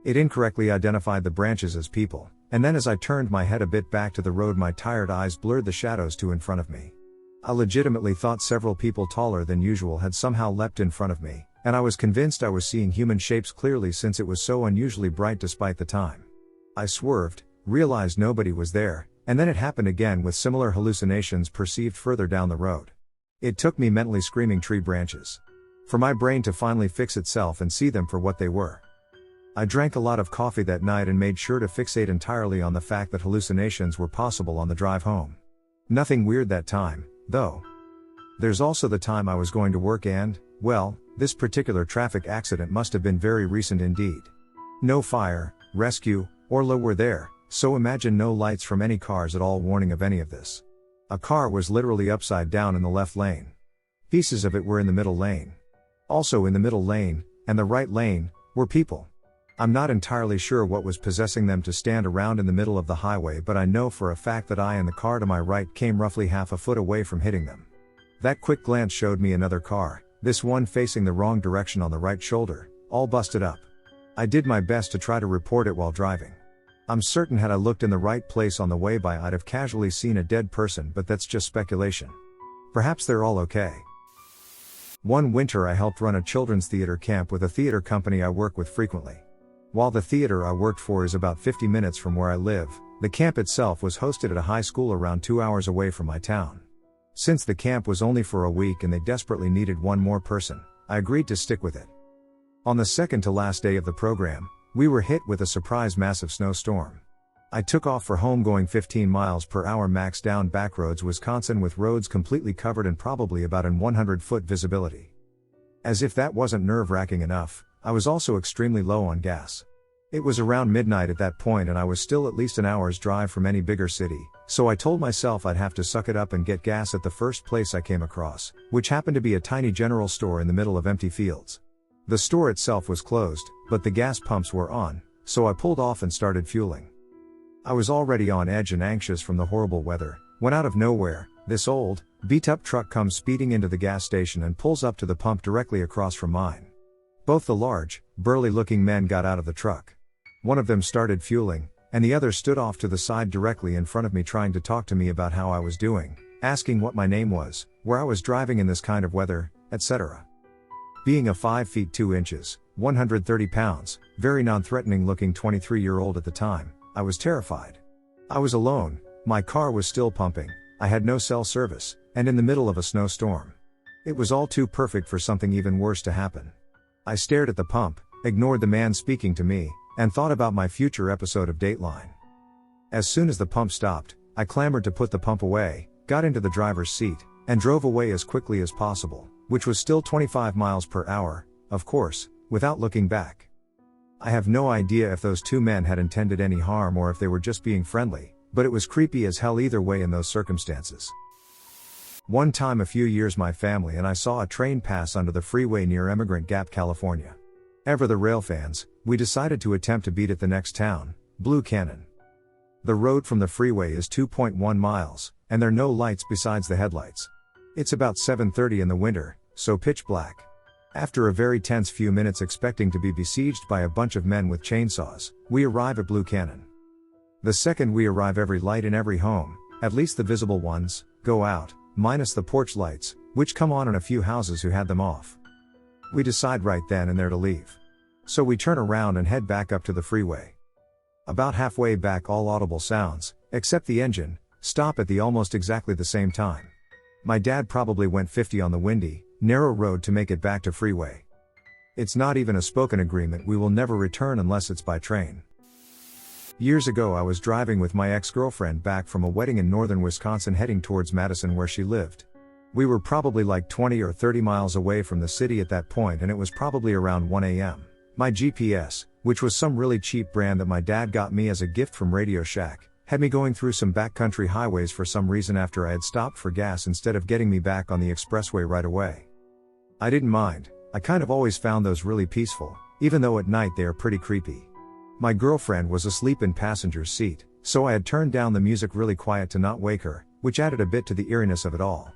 It incorrectly identified the branches as people, and then as I turned my head a bit back to the road my tired eyes blurred the shadows 2 in front of me. I legitimately thought several people taller than usual had somehow leapt in front of me, and I was convinced I was seeing human shapes clearly since it was so unusually bright despite the time. I swerved, realized nobody was there, and then it happened again with similar hallucinations perceived further down the road. It took me mentally screaming tree branches for my brain to finally fix itself and see them for what they were. I drank a lot of coffee that night and made sure to fixate entirely on the fact that hallucinations were possible on the drive home. Nothing weird that time, though. There's also the time I was going to work and, well, this particular traffic accident must have been very recent indeed. No fire, rescue, or LO were there, so imagine no lights from any cars at all warning of any of this. A car was literally upside down in the left lane. Pieces of it were in the middle lane. Also in the middle lane, and the right lane, were people. I'm not entirely sure what was possessing them to stand around in the middle of the highway, but I know for a fact that I and the car to my right came roughly half a foot away from hitting them. That quick glance showed me another car, this one facing the wrong direction on the right shoulder, all busted up. I did my best to try to report it while driving. I'm certain had I looked in the right place on the way by, I'd have casually seen a dead person, but that's just speculation. Perhaps they're all okay. One winter I helped run a children's theater camp with a theater company I work with frequently. While the theater I worked for is about 50 minutes from where I live, the camp itself was hosted at a high school around 2 hours away from my town. Since the camp was only for a week and they desperately needed one more person, I agreed to stick with it. On the second to last day of the program, we were hit with a surprise massive snowstorm. I took off for home going 15 miles per hour max down backroads Wisconsin with roads completely covered and probably about an 100-foot visibility. As if that wasn't nerve-wracking enough, I was also extremely low on gas. It was around midnight at that point and I was still at least an hour's drive from any bigger city, so I told myself I'd have to suck it up and get gas at the first place I came across, which happened to be a tiny general store in the middle of empty fields. The store itself was closed, but the gas pumps were on, so I pulled off and started fueling. I was already on edge and anxious from the horrible weather, when out of nowhere, this old, beat-up truck comes speeding into the gas station and pulls up to the pump directly across from mine. Both the large, burly-looking men got out of the truck. One of them started fueling, and the other stood off to the side directly in front of me trying to talk to me about how I was doing, asking what my name was, where I was driving in this kind of weather, etc. Being a 5 feet 2 inches, 130 pounds, very non-threatening looking 23-year-old at the time, I was terrified. I was alone, my car was still pumping, I had no cell service, and in the middle of a snowstorm. It was all too perfect for something even worse to happen. I stared at the pump, ignored the man speaking to me, and thought about my future episode of Dateline. As soon as the pump stopped, I clamored to put the pump away, got into the driver's seat, and drove away as quickly as possible, which was still 25 miles per hour, of course, without looking back. I have no idea if those two men had intended any harm or if they were just being friendly, but it was creepy as hell either way in those circumstances. One time a few years my family and I saw a train pass under the freeway near Emigrant Gap, California. Ever the rail fans, we decided to attempt to beat it the next town, Blue Cannon. The road from the freeway is 2.1 miles, and there are no lights besides the headlights. It's about 7:30 in the winter, so pitch black. After a very tense few minutes expecting to be besieged by a bunch of men with chainsaws, we arrive at Blue Cannon. The second we arrive, every light in every home, at least the visible ones, go out, minus the porch lights, which come on in a few houses who had them off. We decide right then and there to leave. So we turn around and head back up to the freeway. About halfway back all audible sounds, except the engine, stop at the almost exactly the same time. My dad probably went 50 on the windy, narrow road to make it back to freeway. It's not even a spoken agreement, we will never return unless it's by train. Years ago I was driving with my ex-girlfriend back from a wedding in northern Wisconsin heading towards Madison where she lived. We were probably like 20 or 30 miles away from the city at that point and it was probably around 1 a.m. My GPS, which was some really cheap brand that my dad got me as a gift from Radio Shack, had me going through some backcountry highways for some reason after I had stopped for gas instead of getting me back on the expressway right away. I didn't mind, I kind of always found those really peaceful, even though at night they are pretty creepy. My girlfriend was asleep in passenger's seat, so I had turned down the music really quiet to not wake her, which added a bit to the eeriness of it all.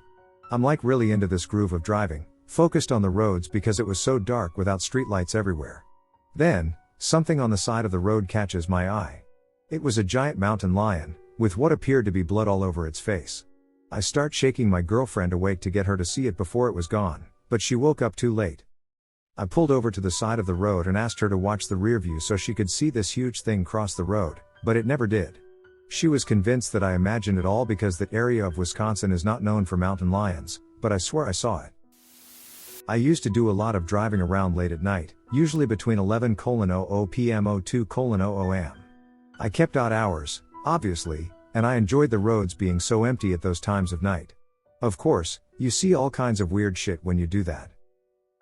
I'm like really into this groove of driving, focused on the roads because it was so dark without streetlights everywhere. Then, something on the side of the road catches my eye. It was a giant mountain lion, with what appeared to be blood all over its face. I start shaking my girlfriend awake to get her to see it before it was gone, but she woke up too late. I pulled over to the side of the road and asked her to watch the rear view so she could see this huge thing cross the road, but it never did. She was convinced that I imagined it all because that area of Wisconsin is not known for mountain lions, but I swear I saw it. I used to do a lot of driving around late at night, usually between 11:00 p.m. 02:00 am. I kept odd hours, obviously, and I enjoyed the roads being so empty at those times of night. Of course, you see all kinds of weird shit when you do that.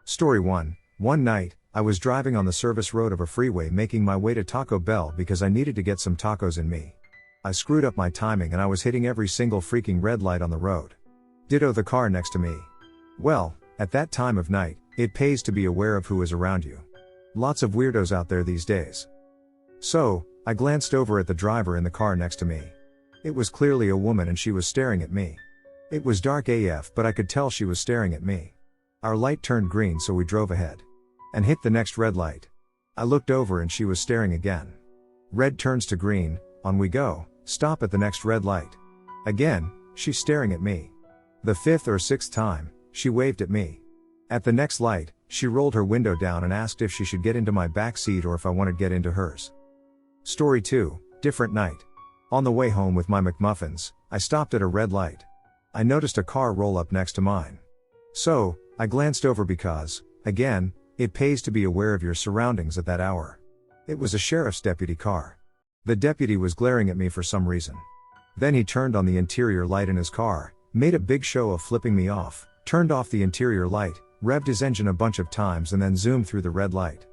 Story 1. One night, I was driving on the service road of a freeway making my way to Taco Bell because I needed to get some tacos in me. I screwed up my timing and I was hitting every single freaking red light on the road. Ditto the car next to me. Well, at that time of night, it pays to be aware of who is around you. Lots of weirdos out there these days. So, I glanced over at the driver in the car next to me. It was clearly a woman and she was staring at me. It was dark AF, but I could tell she was staring at me. Our light turned green, so we drove ahead. And hit the next red light. I looked over and she was staring again. Red turns to green, on we go, stop at the next red light. Again, she's staring at me. The fifth or sixth time, she waved at me. At the next light, she rolled her window down and asked if she should get into my back seat or if I wanted to get into hers. Story 2, different night. On the way home with my McMuffins, I stopped at a red light. I noticed a car roll up next to mine. So, I glanced over because, again, it pays to be aware of your surroundings at that hour. It was a sheriff's deputy car. The deputy was glaring at me for some reason. Then he turned on the interior light in his car, made a big show of flipping me off, turned off the interior light, revved his engine a bunch of times and then zoomed through the red light.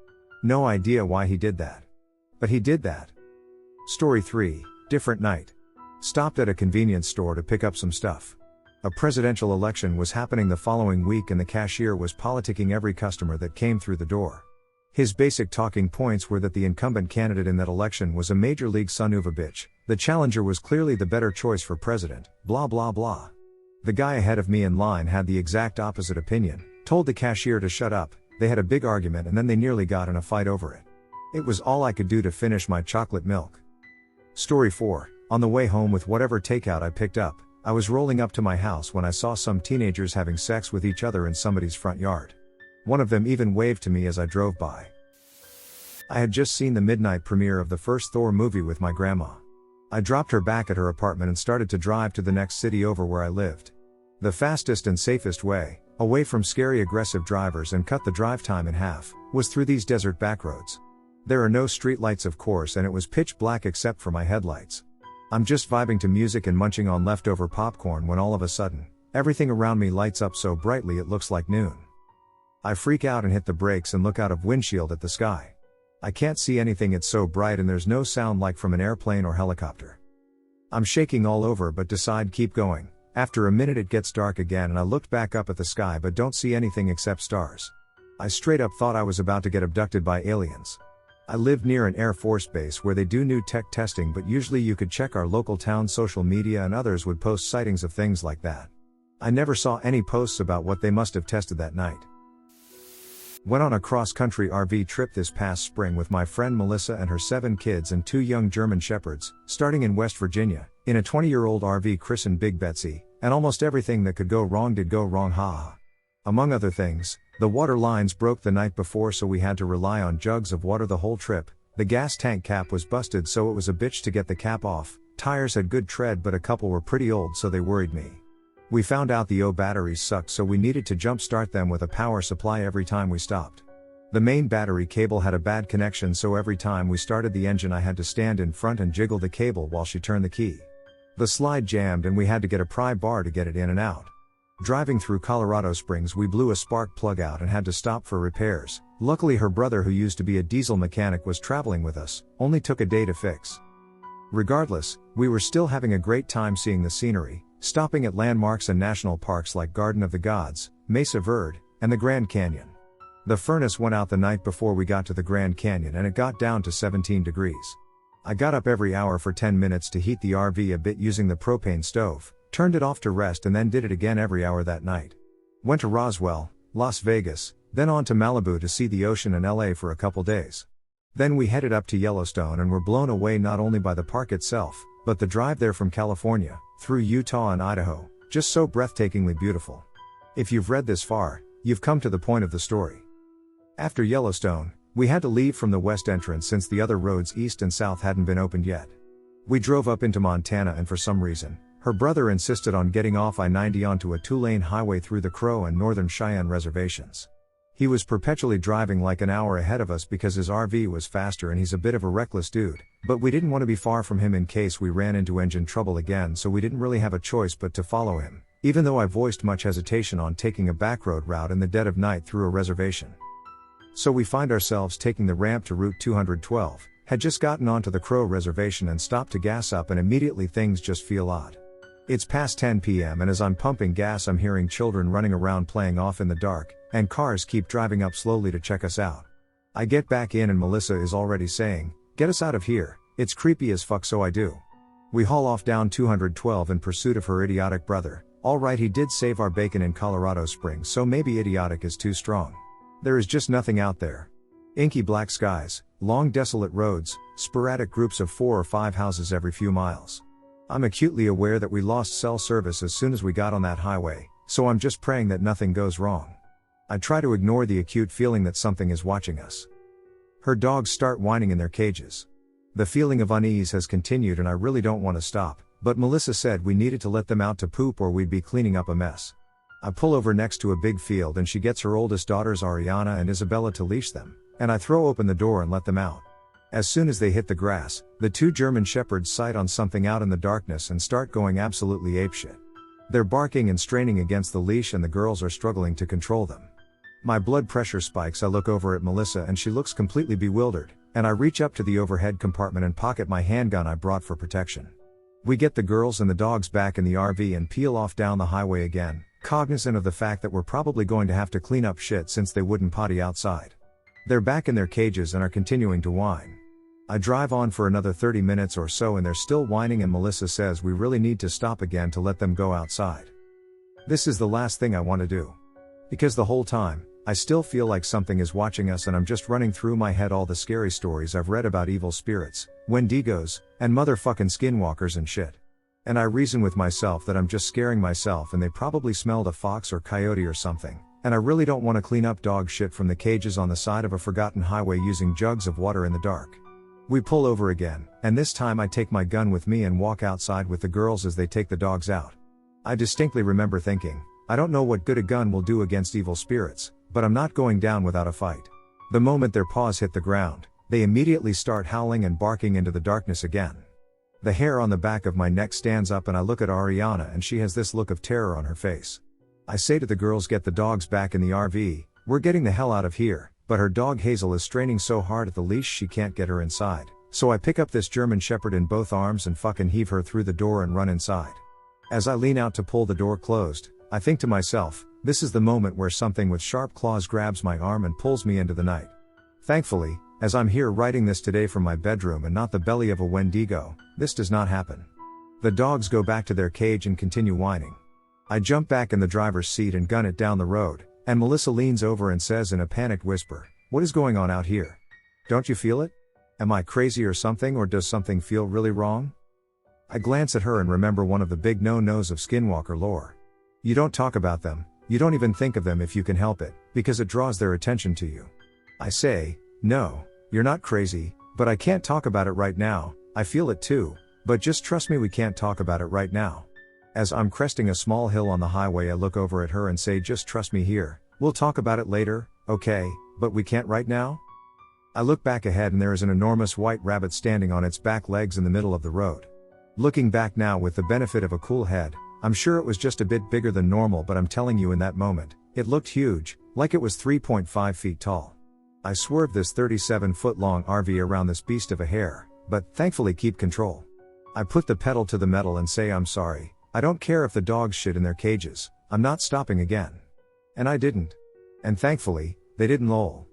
No idea why he did that. But he did that. Story 3, different night. Stopped at a convenience store to pick up some stuff. A presidential election was happening the following week and the cashier was politicking every customer that came through the door. His basic talking points were that the incumbent candidate in that election was a major league son of a bitch, the challenger was clearly the better choice for president, blah blah blah. The guy ahead of me in line had the exact opposite opinion, told the cashier to shut up, they had a big argument and then they nearly got in a fight over it. It was all I could do to finish my chocolate milk. Story 4, on the way home with whatever takeout I picked up, I was rolling up to my house when I saw some teenagers having sex with each other in somebody's front yard. One of them even waved to me as I drove by. I had just seen the midnight premiere of the first Thor movie with my grandma. I dropped her back at her apartment and started to drive to the next city over where I lived. The fastest and safest way, away from scary aggressive drivers and cut the drive time in half, was through these desert backroads. There are no street lights of course and it was pitch black except for my headlights. I'm just vibing to music and munching on leftover popcorn when all of a sudden, everything around me lights up so brightly it looks like noon. I freak out and hit the brakes and look out of windshield at the sky. I can't see anything, it's so bright and there's no sound like from an airplane or helicopter. I'm shaking all over but decide keep going. After a minute it gets dark again and I looked back up at the sky but don't see anything except stars. I straight up thought I was about to get abducted by aliens. I live near an Air Force base where they do new tech testing, but usually you could check our local town's social media and others would post sightings of things like that. I never saw any posts about what they must have tested that night. Went on a cross-country RV trip this past spring with my friend Melissa and her 7 kids and 2 young German Shepherds, starting in West Virginia, in a 20-year-old RV christened Big Betsy, and almost everything that could go wrong did go wrong, haha. Among other things, the water lines broke the night before so we had to rely on jugs of water the whole trip, the gas tank cap was busted so it was a bitch to get the cap off, tires had good tread but a couple were pretty old so they worried me. We found out the batteries sucked so we needed to jump start them with a power supply every time we stopped. The main battery cable had a bad connection so every time we started the engine I had to stand in front and jiggle the cable while she turned the key. The slide jammed and we had to get a pry bar to get it in and out. Driving through Colorado Springs we blew a spark plug out and had to stop for repairs. Luckily her brother who used to be a diesel mechanic was traveling with us, only took a day to fix. Regardless, we were still having a great time seeing the scenery, stopping at landmarks and national parks like Garden of the Gods, Mesa Verde, and the Grand Canyon. The furnace went out the night before we got to the Grand Canyon and it got down to 17 degrees. I got up every hour for 10 minutes to heat the RV a bit using the propane stove, turned it off to rest and then did it again every hour that night. Went to Roswell, Las Vegas, then on to Malibu to see the ocean and LA for a couple days. Then we headed up to Yellowstone and were blown away not only by the park itself, but the drive there from California, through Utah and Idaho, just so breathtakingly beautiful. If you've read this far, you've come to the point of the story. After Yellowstone, we had to leave from the west entrance since the other roads east and south hadn't been opened yet. We drove up into Montana and for some reason, her brother insisted on getting off I-90 onto a 2-lane highway through the Crow and Northern Cheyenne reservations. He was perpetually driving like an hour ahead of us because his RV was faster and he's a bit of a reckless dude, but we didn't want to be far from him in case we ran into engine trouble again so we didn't really have a choice but to follow him, even though I voiced much hesitation on taking a backroad route in the dead of night through a reservation. So we find ourselves taking the ramp to Route 212, had just gotten onto the Crow reservation and stopped to gas up and immediately things just feel odd. It's past 10 p.m. and as I'm pumping gas I'm hearing children running around playing off in the dark, and cars keep driving up slowly to check us out. I get back in and Melissa is already saying, "Get us out of here, it's creepy as fuck," so I do. We haul off down 212 in pursuit of her idiotic brother. Alright, he did save our bacon in Colorado Springs, so maybe idiotic is too strong. There is just nothing out there. Inky black skies, long desolate roads, sporadic groups of 4 or 5 houses every few miles. I'm acutely aware that we lost cell service as soon as we got on that highway, so I'm just praying that nothing goes wrong. I try to ignore the acute feeling that something is watching us. Her dogs start whining in their cages. The feeling of unease has continued and I really don't want to stop, but Melissa said we needed to let them out to poop or we'd be cleaning up a mess. I pull over next to a big field and she gets her oldest daughters Ariana and Isabella to leash them, and I throw open the door and let them out. As soon as they hit the grass, the 2 German shepherds sight on something out in the darkness and start going absolutely apeshit. They're barking and straining against the leash and the girls are struggling to control them. My blood pressure spikes. I look over at Melissa and she looks completely bewildered, and I reach up to the overhead compartment and pocket my handgun I brought for protection. We get the girls and the dogs back in the RV and peel off down the highway again, cognizant of the fact that we're probably going to have to clean up shit since they wouldn't potty outside. They're back in their cages and are continuing to whine. I drive on for another 30 minutes or so and they're still whining and Melissa says we really need to stop again to let them go outside. This is the last thing I want to do. Because the whole time, I still feel like something is watching us and I'm just running through my head all the scary stories I've read about evil spirits, Wendigos, and motherfucking skinwalkers and shit. And I reason with myself that I'm just scaring myself and they probably smelled a fox or coyote or something, and I really don't want to clean up dog shit from the cages on the side of a forgotten highway using jugs of water in the dark. We pull over again, and this time I take my gun with me and walk outside with the girls as they take the dogs out. I distinctly remember thinking, I don't know what good a gun will do against evil spirits, but I'm not going down without a fight. The moment their paws hit the ground, they immediately start howling and barking into the darkness again. The hair on the back of my neck stands up and I look at Ariana and she has this look of terror on her face. I say to the girls, get the dogs back in the RV, we're getting the hell out of here, but her dog Hazel is straining so hard at the leash she can't get her inside, so I pick up this German Shepherd in both arms and fucking heave her through the door and run inside. As I lean out to pull the door closed, I think to myself, this is the moment where something with sharp claws grabs my arm and pulls me into the night. Thankfully, as I'm here writing this today from my bedroom and not the belly of a Wendigo, this does not happen. The dogs go back to their cage and continue whining. I jump back in the driver's seat and gun it down the road, and Melissa leans over and says in a panicked whisper, "What is going on out here? Don't you feel it? Am I crazy or something, or does something feel really wrong?" I glance at her and remember one of the big no-nos of skinwalker lore. You don't talk about them, you don't even think of them if you can help it, because it draws their attention to you. I say, "No, you're not crazy, but I can't talk about it right now, I feel it too, but just trust me, we can't talk about it right now." As I'm cresting a small hill on the highway, I look over at her and say, "Just trust me here, we'll talk about it later, okay, but we can't right now?" I look back ahead and there is an enormous white rabbit standing on its back legs in the middle of the road. Looking back now with the benefit of a cool head, I'm sure it was just a bit bigger than normal, but I'm telling you, in that moment, it looked huge, like it was 3.5 feet tall. I swerved this 37-foot-long RV around this beast of a hare, but thankfully keep control. I put the pedal to the metal and say, "I'm sorry, I don't care if the dogs shit in their cages, I'm not stopping again." And I didn't. And thankfully, they didn't lol.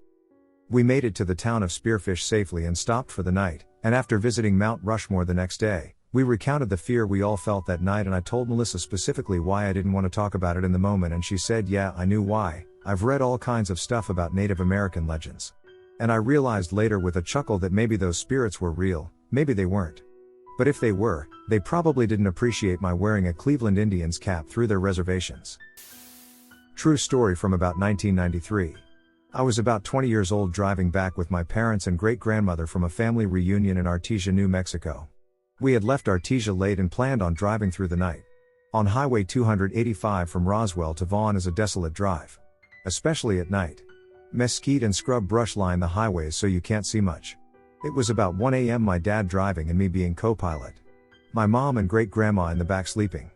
We made it to the town of Spearfish safely and stopped for the night, and after visiting Mount Rushmore the next day, we recounted the fear we all felt that night, and I told Melissa specifically why I didn't want to talk about it in the moment, and she said, "Yeah, I knew why, I've read all kinds of stuff about Native American legends." And I realized later with a chuckle that maybe those spirits were real, maybe they weren't. But if they were, they probably didn't appreciate my wearing a Cleveland Indians cap through their reservations. True story from about 1993. I was about 20 years old driving back with my parents and great-grandmother from a family reunion in Artesia, New Mexico. We had left Artesia late and planned on driving through the night. On Highway 285 from Roswell to Vaughn is a desolate drive. Especially at night. Mesquite and scrub brush line the highways so you can't see much. It was about 1 a.m., my dad driving and me being co-pilot. My mom and great-grandma in the back sleeping.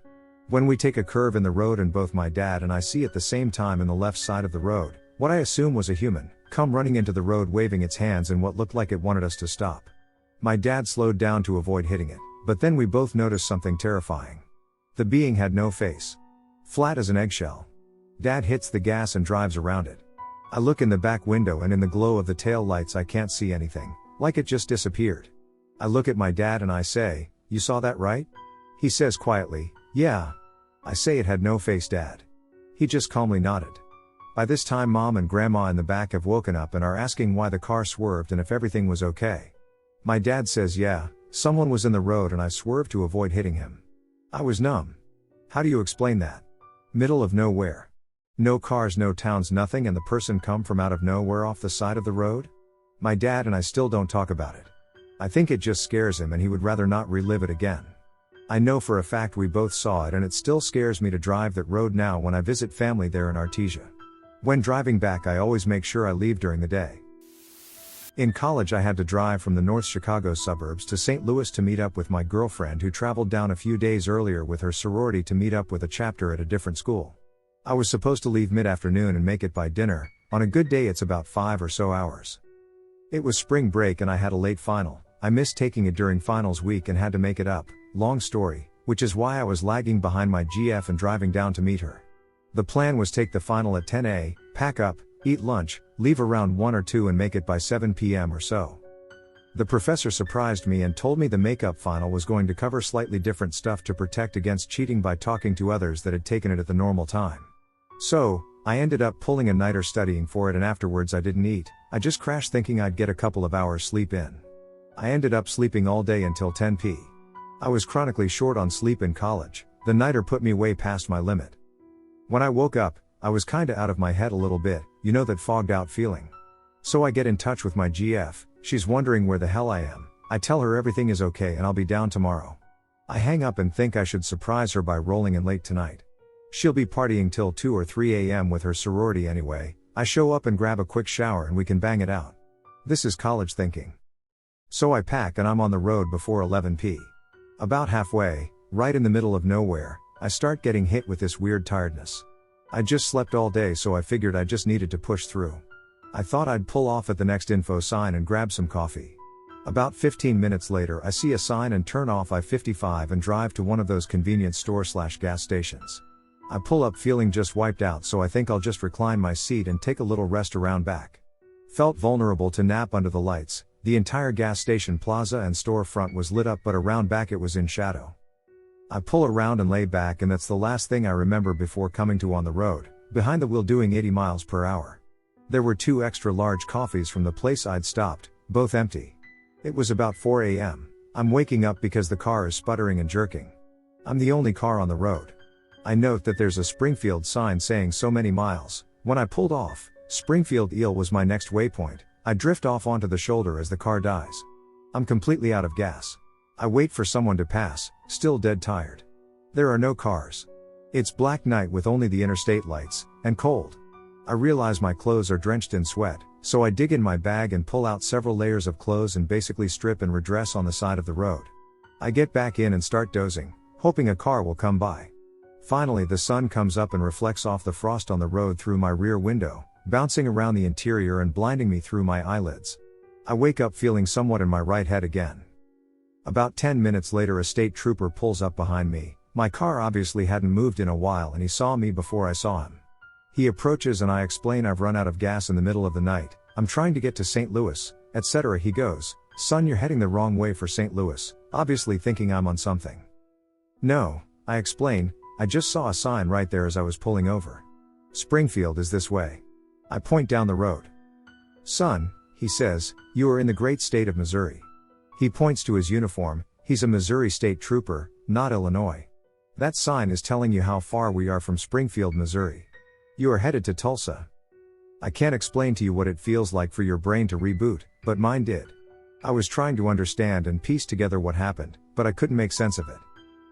When we take a curve in the road and both my dad and I see at the same time in the left side of the road, what I assume was a human, come running into the road waving its hands in what looked like it wanted us to stop. My dad slowed down to avoid hitting it, but then we both noticed something terrifying. The being had no face. Flat as an eggshell. Dad hits the gas and drives around it. I look in the back window and in the glow of the tail lights I can't see anything, like it just disappeared. I look at my dad and I say, "You saw that, right?" He says quietly, "Yeah." I say, "It had no face, Dad." He just calmly nodded. By this time Mom and Grandma in the back have woken up and are asking why the car swerved and if everything was okay. My dad says, "Yeah, someone was in the road and I swerved to avoid hitting him." I was numb. How do you explain that? Middle of nowhere. No cars, no towns, nothing, and the person come from out of nowhere off the side of the road? My dad and I still don't talk about it. I think it just scares him and he would rather not relive it again. I know for a fact we both saw it and it still scares me to drive that road now when I visit family there in Artesia. When driving back I always make sure I leave during the day. In college I had to drive from the North Chicago suburbs to St. Louis to meet up with my girlfriend who traveled down a few days earlier with her sorority to meet up with a chapter at a different school. I was supposed to leave mid-afternoon and make it by dinner. On a good day it's about 5 or so hours. It was spring break and I had a late final. I missed taking it during finals week and had to make it up. Long story, which is why I was lagging behind my GF and driving down to meet her. The plan was take the final at 10 a, pack up, eat lunch, leave around 1 or 2 and make it by 7 p.m. or so. The professor surprised me and told me the makeup final was going to cover slightly different stuff to protect against cheating by talking to others that had taken it at the normal time. So, I ended up pulling a nighter studying for it and afterwards I didn't eat, I just crashed thinking I'd get a couple of hours sleep in. I ended up sleeping all day until 10 p. I was chronically short on sleep in college, the nighter put me way past my limit. When I woke up, I was kinda out of my head a little bit, you know that fogged out feeling. So I get in touch with my GF, she's wondering where the hell I am, I tell her everything is okay and I'll be down tomorrow. I hang up and think I should surprise her by rolling in late tonight. She'll be partying till 2 or 3 a.m. with her sorority anyway. I show up and grab a quick shower and we can bang it out. This is college thinking. So I pack and I'm on the road before 11 p. About halfway, right in the middle of nowhere, I start getting hit with this weird tiredness. I just slept all day so I figured I just needed to push through. I thought I'd pull off at the next info sign and grab some coffee. About 15 minutes later I see a sign and turn off I-55 and drive to one of those convenience store/gas stations. I pull up feeling just wiped out so I think I'll just recline my seat and take a little rest around back. Felt vulnerable to nap under the lights. The entire gas station plaza and storefront was lit up but around back it was in shadow. I pull around and lay back and that's the last thing I remember before coming to on the road, behind the wheel doing 80 miles per hour. There were 2 extra large coffees from the place I'd stopped, both empty. It was about 4 a.m. I'm waking up because the car is sputtering and jerking. I'm the only car on the road. I note that there's a Springfield sign saying so many miles. When I pulled off, Springfield Eel was my next waypoint. I drift off onto the shoulder as the car dies. I'm completely out of gas. I wait for someone to pass, still dead tired. There are no cars. It's black night with only the interstate lights, and cold. I realize my clothes are drenched in sweat, so I dig in my bag and pull out several layers of clothes and basically strip and redress on the side of the road. I get back in and start dozing, hoping a car will come by. Finally the sun comes up and reflects off the frost on the road through my rear window, bouncing around the interior and blinding me through my eyelids. I wake up feeling somewhat in my right head again. About 10 minutes later a state trooper pulls up behind me. My car obviously hadn't moved in a while and he saw me before I saw him. He approaches and I explain I've run out of gas in the middle of the night, I'm trying to get to St. Louis, etc. He goes, "Son, you're heading the wrong way for St. Louis," obviously thinking I'm on something. "No," I explain, "I just saw a sign right there as I was pulling over. Springfield is this way." I point down the road. "Son," he says, "you are in the great state of Missouri." He points to his uniform. He's a Missouri state trooper, not Illinois. "That sign is telling you how far we are from Springfield, Missouri. You are headed to Tulsa." I can't explain to you what it feels like for your brain to reboot, but mine did. I was trying to understand and piece together what happened, but I couldn't make sense of it.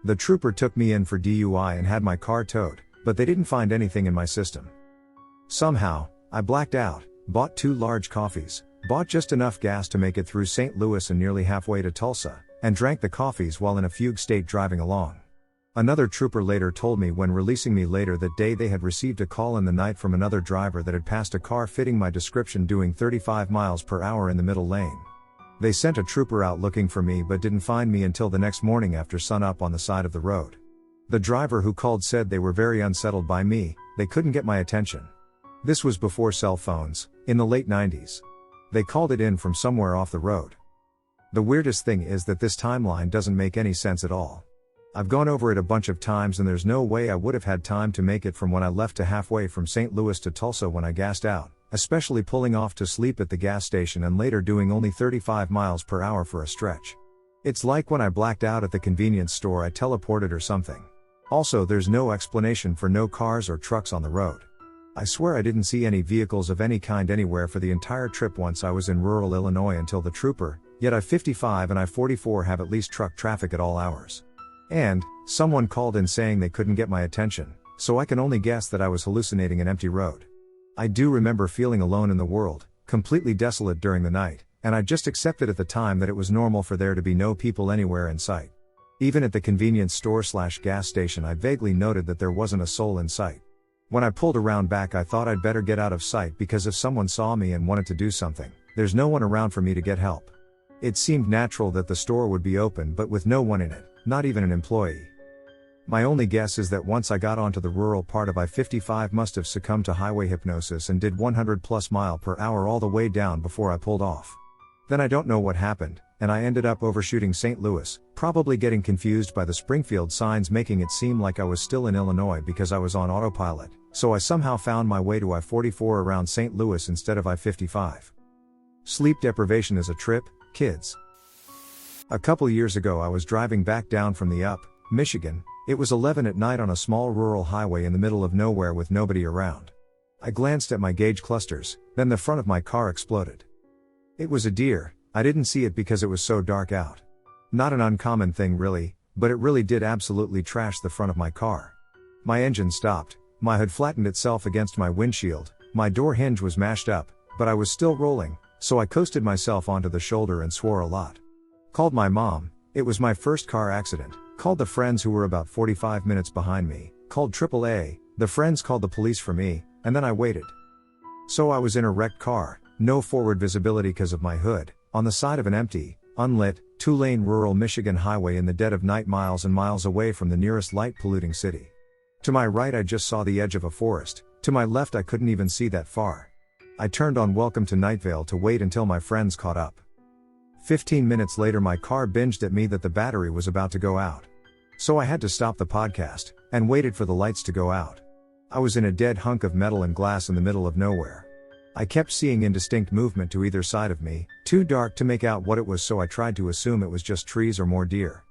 The trooper took me in for DUI and had my car towed, but they didn't find anything in my system. Somehow, I blacked out, bought 2 large coffees, bought just enough gas to make it through St. Louis and nearly halfway to Tulsa, and drank the coffees while in a fugue state driving along. Another trooper later told me when releasing me later that day they had received a call in the night from another driver that had passed a car fitting my description doing 35 miles per hour in the middle lane. They sent a trooper out looking for me but didn't find me until the next morning after sunup on the side of the road. The driver who called said they were very unsettled by me, they couldn't get my attention. This was before cell phones, in the late 90s. They called it in from somewhere off the road. The weirdest thing is that this timeline doesn't make any sense at all. I've gone over it a bunch of times and there's no way I would have had time to make it from when I left to halfway from St. Louis to Tulsa when I gassed out, especially pulling off to sleep at the gas station and later doing only 35 miles per hour for a stretch. It's like when I blacked out at the convenience store I teleported or something. Also, there's no explanation for no cars or trucks on the road. I swear I didn't see any vehicles of any kind anywhere for the entire trip once I was in rural Illinois until the trooper, yet I-55 and I-44 have at least truck traffic at all hours. And, someone called in saying they couldn't get my attention, so I can only guess that I was hallucinating an empty road. I do remember feeling alone in the world, completely desolate during the night, and I just accepted at the time that it was normal for there to be no people anywhere in sight. Even at the convenience store/gas station I vaguely noted that there wasn't a soul in sight. When I pulled around back I thought I'd better get out of sight because if someone saw me and wanted to do something, there's no one around for me to get help. It seemed natural that the store would be open but with no one in it, not even an employee. My only guess is that once I got onto the rural part of I-55 must have succumbed to highway hypnosis and did 100+ mph all the way down before I pulled off. Then I don't know what happened, and I ended up overshooting St. Louis, probably getting confused by the Springfield signs making it seem like I was still in Illinois because I was on autopilot, so I somehow found my way to I-44 around St. Louis instead of I-55. Sleep deprivation is a trip, kids. A couple years ago I was driving back down from the Michigan. It was 11 at night on a small rural highway in the middle of nowhere with nobody around. I glanced at my gauge clusters, then the front of my car exploded. It was a deer. I didn't see it because it was so dark out. Not an uncommon thing really, but it really did absolutely trash the front of my car. My engine stopped, my hood flattened itself against my windshield, my door hinge was mashed up, but I was still rolling, so I coasted myself onto the shoulder and swore a lot. Called my mom, it was my first car accident, called the friends who were about 45 minutes behind me, called AAA, the friends called the police for me, and then I waited. So I was in a wrecked car, no forward visibility because of my hood, on the side of an empty, unlit, 2-lane rural Michigan highway in the dead of night miles and miles away from the nearest light-polluting city. To my right I just saw the edge of a forest, to my left I couldn't even see that far. I turned on Welcome to Night Vale to wait until my friends caught up. 15 minutes later my car binged at me that the battery was about to go out. So I had to stop the podcast, and waited for the lights to go out. I was in a dead hunk of metal and glass in the middle of nowhere. I kept seeing indistinct movement to either side of me, too dark to make out what it was, so I tried to assume it was just trees or more deer.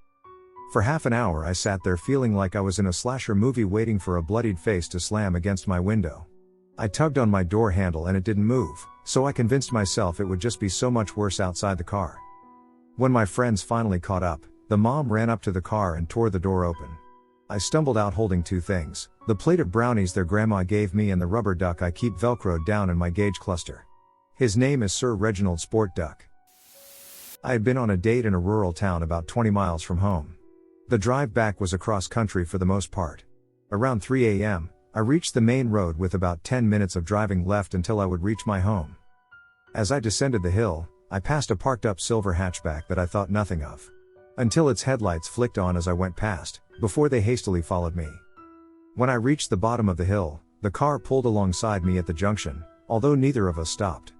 For half an hour I sat there feeling like I was in a slasher movie waiting for a bloodied face to slam against my window. I tugged on my door handle and it didn't move, so I convinced myself it would just be so much worse outside the car. When my friends finally caught up, the mom ran up to the car and tore the door open. I stumbled out holding two things, the plate of brownies their grandma gave me and the rubber duck I keep velcroed down in my gauge cluster. His name is Sir Reginald Sport Duck. I had been on a date in a rural town about 20 miles from home. The drive back was across country for the most part. Around 3 a.m., I reached the main road with about 10 minutes of driving left until I would reach my home. As I descended the hill, I passed a parked up silver hatchback that I thought nothing of. Until its headlights flicked on as I went past, before they hastily followed me. When I reached the bottom of the hill, the car pulled alongside me at the junction, although neither of us stopped.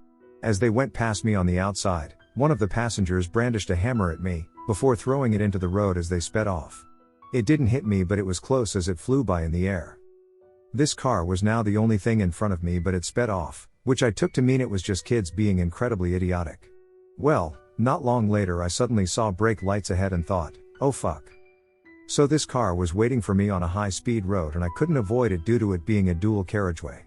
As they went past me on the outside, one of the passengers brandished a hammer at me, before throwing it into the road as they sped off. It didn't hit me, but it was close as it flew by in the air. This car was now the only thing in front of me, but it sped off, which I took to mean it was just kids being incredibly idiotic. Well, not long later I suddenly saw brake lights ahead and thought, oh fuck. So this car was waiting for me on a high-speed road and I couldn't avoid it due to it being a dual carriageway.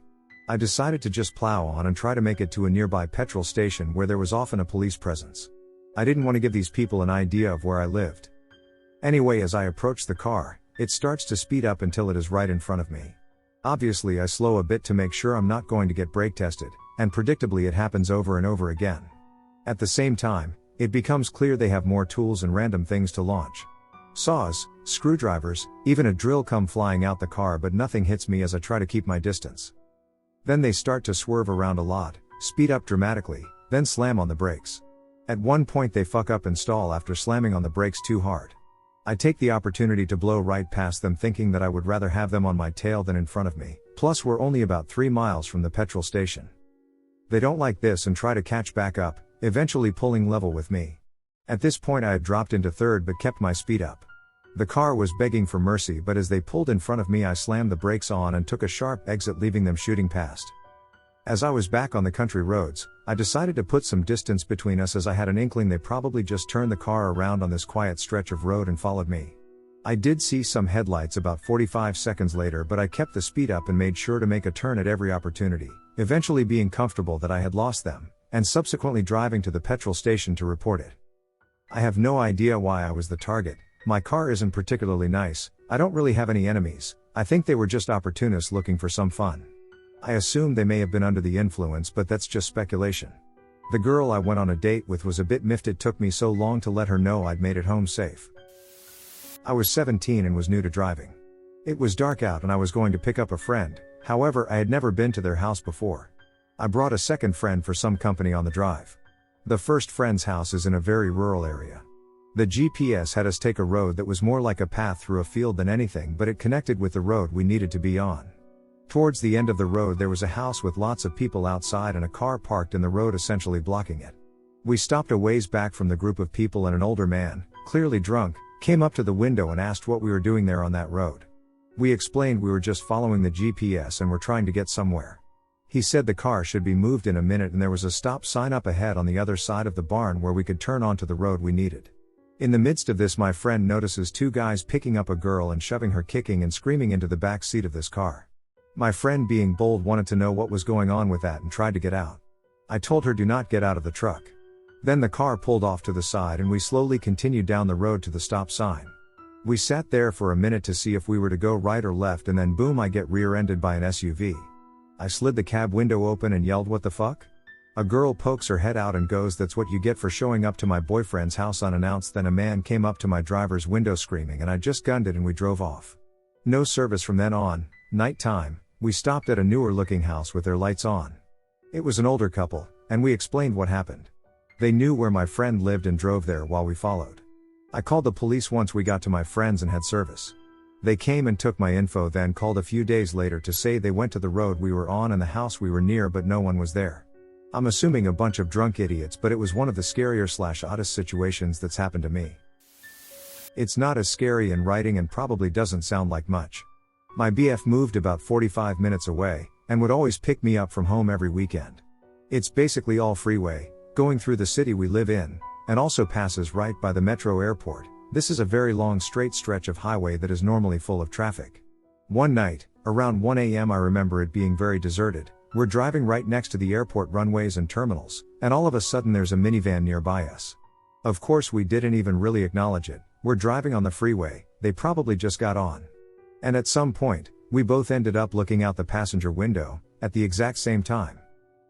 I decided to just plow on and try to make it to a nearby petrol station where there was often a police presence. I didn't want to give these people an idea of where I lived. Anyway, as I approach the car, it starts to speed up until it is right in front of me. Obviously I slow a bit to make sure I'm not going to get brake tested, and predictably it happens over and over again. At the same time, it becomes clear they have more tools and random things to launch. Saws, screwdrivers, even a drill come flying out the car, but nothing hits me as I try to keep my distance. Then they start to swerve around a lot, speed up dramatically, then slam on the brakes. At one point they fuck up and stall after slamming on the brakes too hard. I take the opportunity to blow right past them, thinking that I would rather have them on my tail than in front of me, plus we're only about 3 miles from the petrol station. They don't like this and try to catch back up, eventually pulling level with me. At this point I had dropped into third but kept my speed up. The car was begging for mercy, but as they pulled in front of me I slammed the brakes on and took a sharp exit, leaving them shooting past. As I was back on the country roads, I decided to put some distance between us, as I had an inkling they probably just turned the car around on this quiet stretch of road and followed me. I did see some headlights about 45 seconds later, but I kept the speed up and made sure to make a turn at every opportunity, eventually being comfortable that I had lost them, and subsequently driving to the petrol station to report it. I have no idea why I was the target. My car isn't particularly nice, I don't really have any enemies, I think they were just opportunists looking for some fun. I assume they may have been under the influence, but that's just speculation. The girl I went on a date with was a bit miffed it took me so long to let her know I'd made it home safe. I was 17 and was new to driving. It was dark out and I was going to pick up a friend, however I had never been to their house before. I brought a second friend for some company on the drive. The first friend's house is in a very rural area. The GPS had us take a road that was more like a path through a field than anything, but it connected with the road we needed to be on. Towards the end of the road there was a house with lots of people outside and a car parked in the road, essentially blocking it. We stopped a ways back from the group of people and an older man, clearly drunk, came up to the window and asked what we were doing there on that road. We explained we were just following the GPS and were trying to get somewhere. He said the car should be moved in a minute and there was a stop sign up ahead on the other side of the barn where we could turn onto the road we needed. In the midst of this, my friend notices 2 guys picking up a girl and shoving her, kicking and screaming, into the back seat of this car. My friend, being bold, wanted to know what was going on with that and tried to get out. I told her do not get out of the truck. Then the car pulled off to the side and we slowly continued down the road to the stop sign. We sat there for a minute to see if we were to go right or left, and then boom, I get rear-ended by an SUV. I slid the cab window open and yelled, "What the fuck?" A girl pokes her head out and goes, "That's what you get for showing up to my boyfriend's house unannounced." Then a man came up to my driver's window screaming and I just gunned it and we drove off. No service from then on. Nighttime, we stopped at a newer looking house with their lights on. It was an older couple, and we explained what happened. They knew where my friend lived and drove there while we followed. I called the police once we got to my friends and had service. They came and took my info, then called a few days later to say they went to the road we were on and the house we were near, but no one was there. I'm assuming a bunch of drunk idiots, but it was one of the scarier / oddest situations that's happened to me. It's not as scary in writing and probably doesn't sound like much. My BF moved about 45 minutes away, and would always pick me up from home every weekend. It's basically all freeway, going through the city we live in, and also passes right by the metro airport. This is a very long straight stretch of highway that is normally full of traffic. One night, around 1 a.m. I remember it being very deserted. We're driving right next to the airport runways and terminals, and all of a sudden there's a minivan nearby us. Of course we didn't even really acknowledge it. We're driving on the freeway, they probably just got on. And at some point, we both ended up looking out the passenger window, at the exact same time.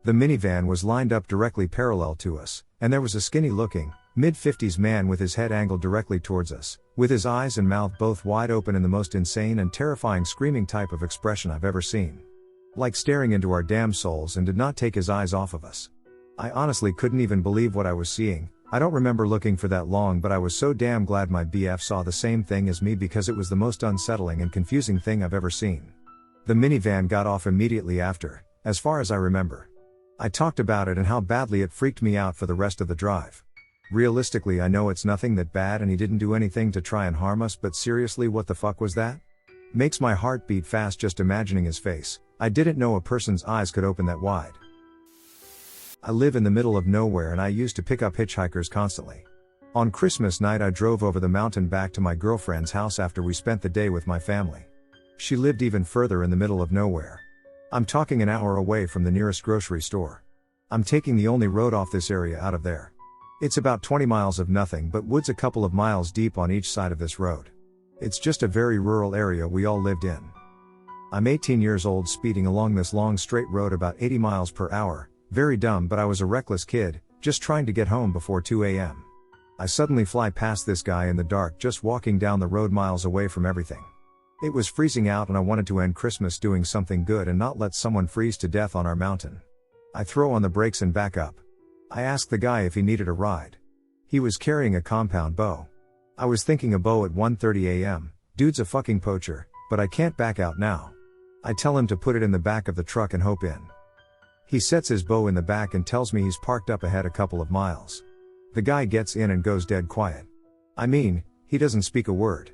The minivan was lined up directly parallel to us, and there was a skinny looking, mid-50s man with his head angled directly towards us, with his eyes and mouth both wide open in the most insane and terrifying screaming type of expression I've ever seen. Like staring into our damn souls, and did not take his eyes off of us. I honestly couldn't even believe what I was seeing. I don't remember looking for that long, but I was so damn glad my BF saw the same thing as me, because it was the most unsettling and confusing thing I've ever seen. The minivan got off immediately after, as far as I remember. I talked about it and how badly it freaked me out for the rest of the drive. Realistically, I know it's nothing that bad and he didn't do anything to try and harm us, but seriously, what the fuck was that? Makes my heart beat fast just imagining his face. I didn't know a person's eyes could open that wide. I live in the middle of nowhere and I used to pick up hitchhikers constantly. On Christmas night I drove over the mountain back to my girlfriend's house after we spent the day with my family. She lived even further in the middle of nowhere. I'm talking an hour away from the nearest grocery store. I'm taking the only road off this area out of there. It's about 20 miles of nothing but woods a couple of miles deep on each side of this road. It's just a very rural area we all lived in. I'm 18 years old speeding along this long straight road about 80 miles per hour. Very dumb, but I was a reckless kid, just trying to get home before 2 a.m. I suddenly fly past this guy in the dark just walking down the road miles away from everything. It was freezing out and I wanted to end Christmas doing something good and not let someone freeze to death on our mountain. I throw on the brakes and back up. I asked the guy if he needed a ride. He was carrying a compound bow. I was thinking a bow at 1:30 a.m, dude's a fucking poacher, but I can't back out now. I tell him to put it in the back of the truck and hope in. He sets his bow in the back and tells me he's parked up ahead a couple of miles. The guy gets in and goes dead quiet. I mean, he doesn't speak a word.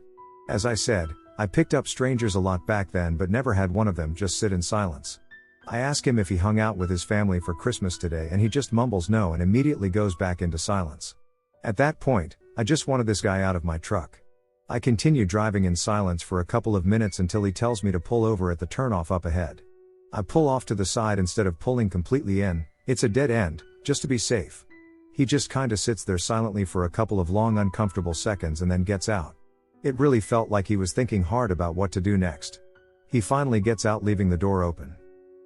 As I said, I picked up strangers a lot back then but never had one of them just sit in silence. I ask him if he hung out with his family for Christmas today and he just mumbles no and immediately goes back into silence. At that point, I just wanted this guy out of my truck. I continue driving in silence for a couple of minutes until he tells me to pull over at the turnoff up ahead. I pull off to the side instead of pulling completely in, it's a dead end, just to be safe. He just kinda sits there silently for a couple of long uncomfortable seconds and then gets out. It really felt like he was thinking hard about what to do next. He finally gets out, leaving the door open.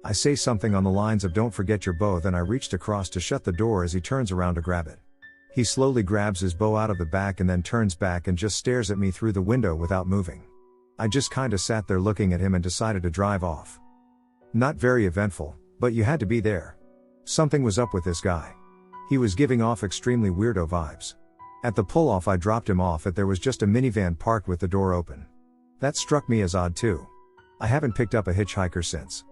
I say something on the lines of "don't forget your bow," then I reached across to shut the door as he turns around to grab it. He slowly grabs his bow out of the back and then turns back and just stares at me through the window without moving. I just kinda sat there looking at him and decided to drive off. Not very eventful, but you had to be there. Something was up with this guy. He was giving off extremely weirdo vibes. At the pull-off I dropped him off at there was just a minivan parked with the door open. That struck me as odd too. I haven't picked up a hitchhiker since.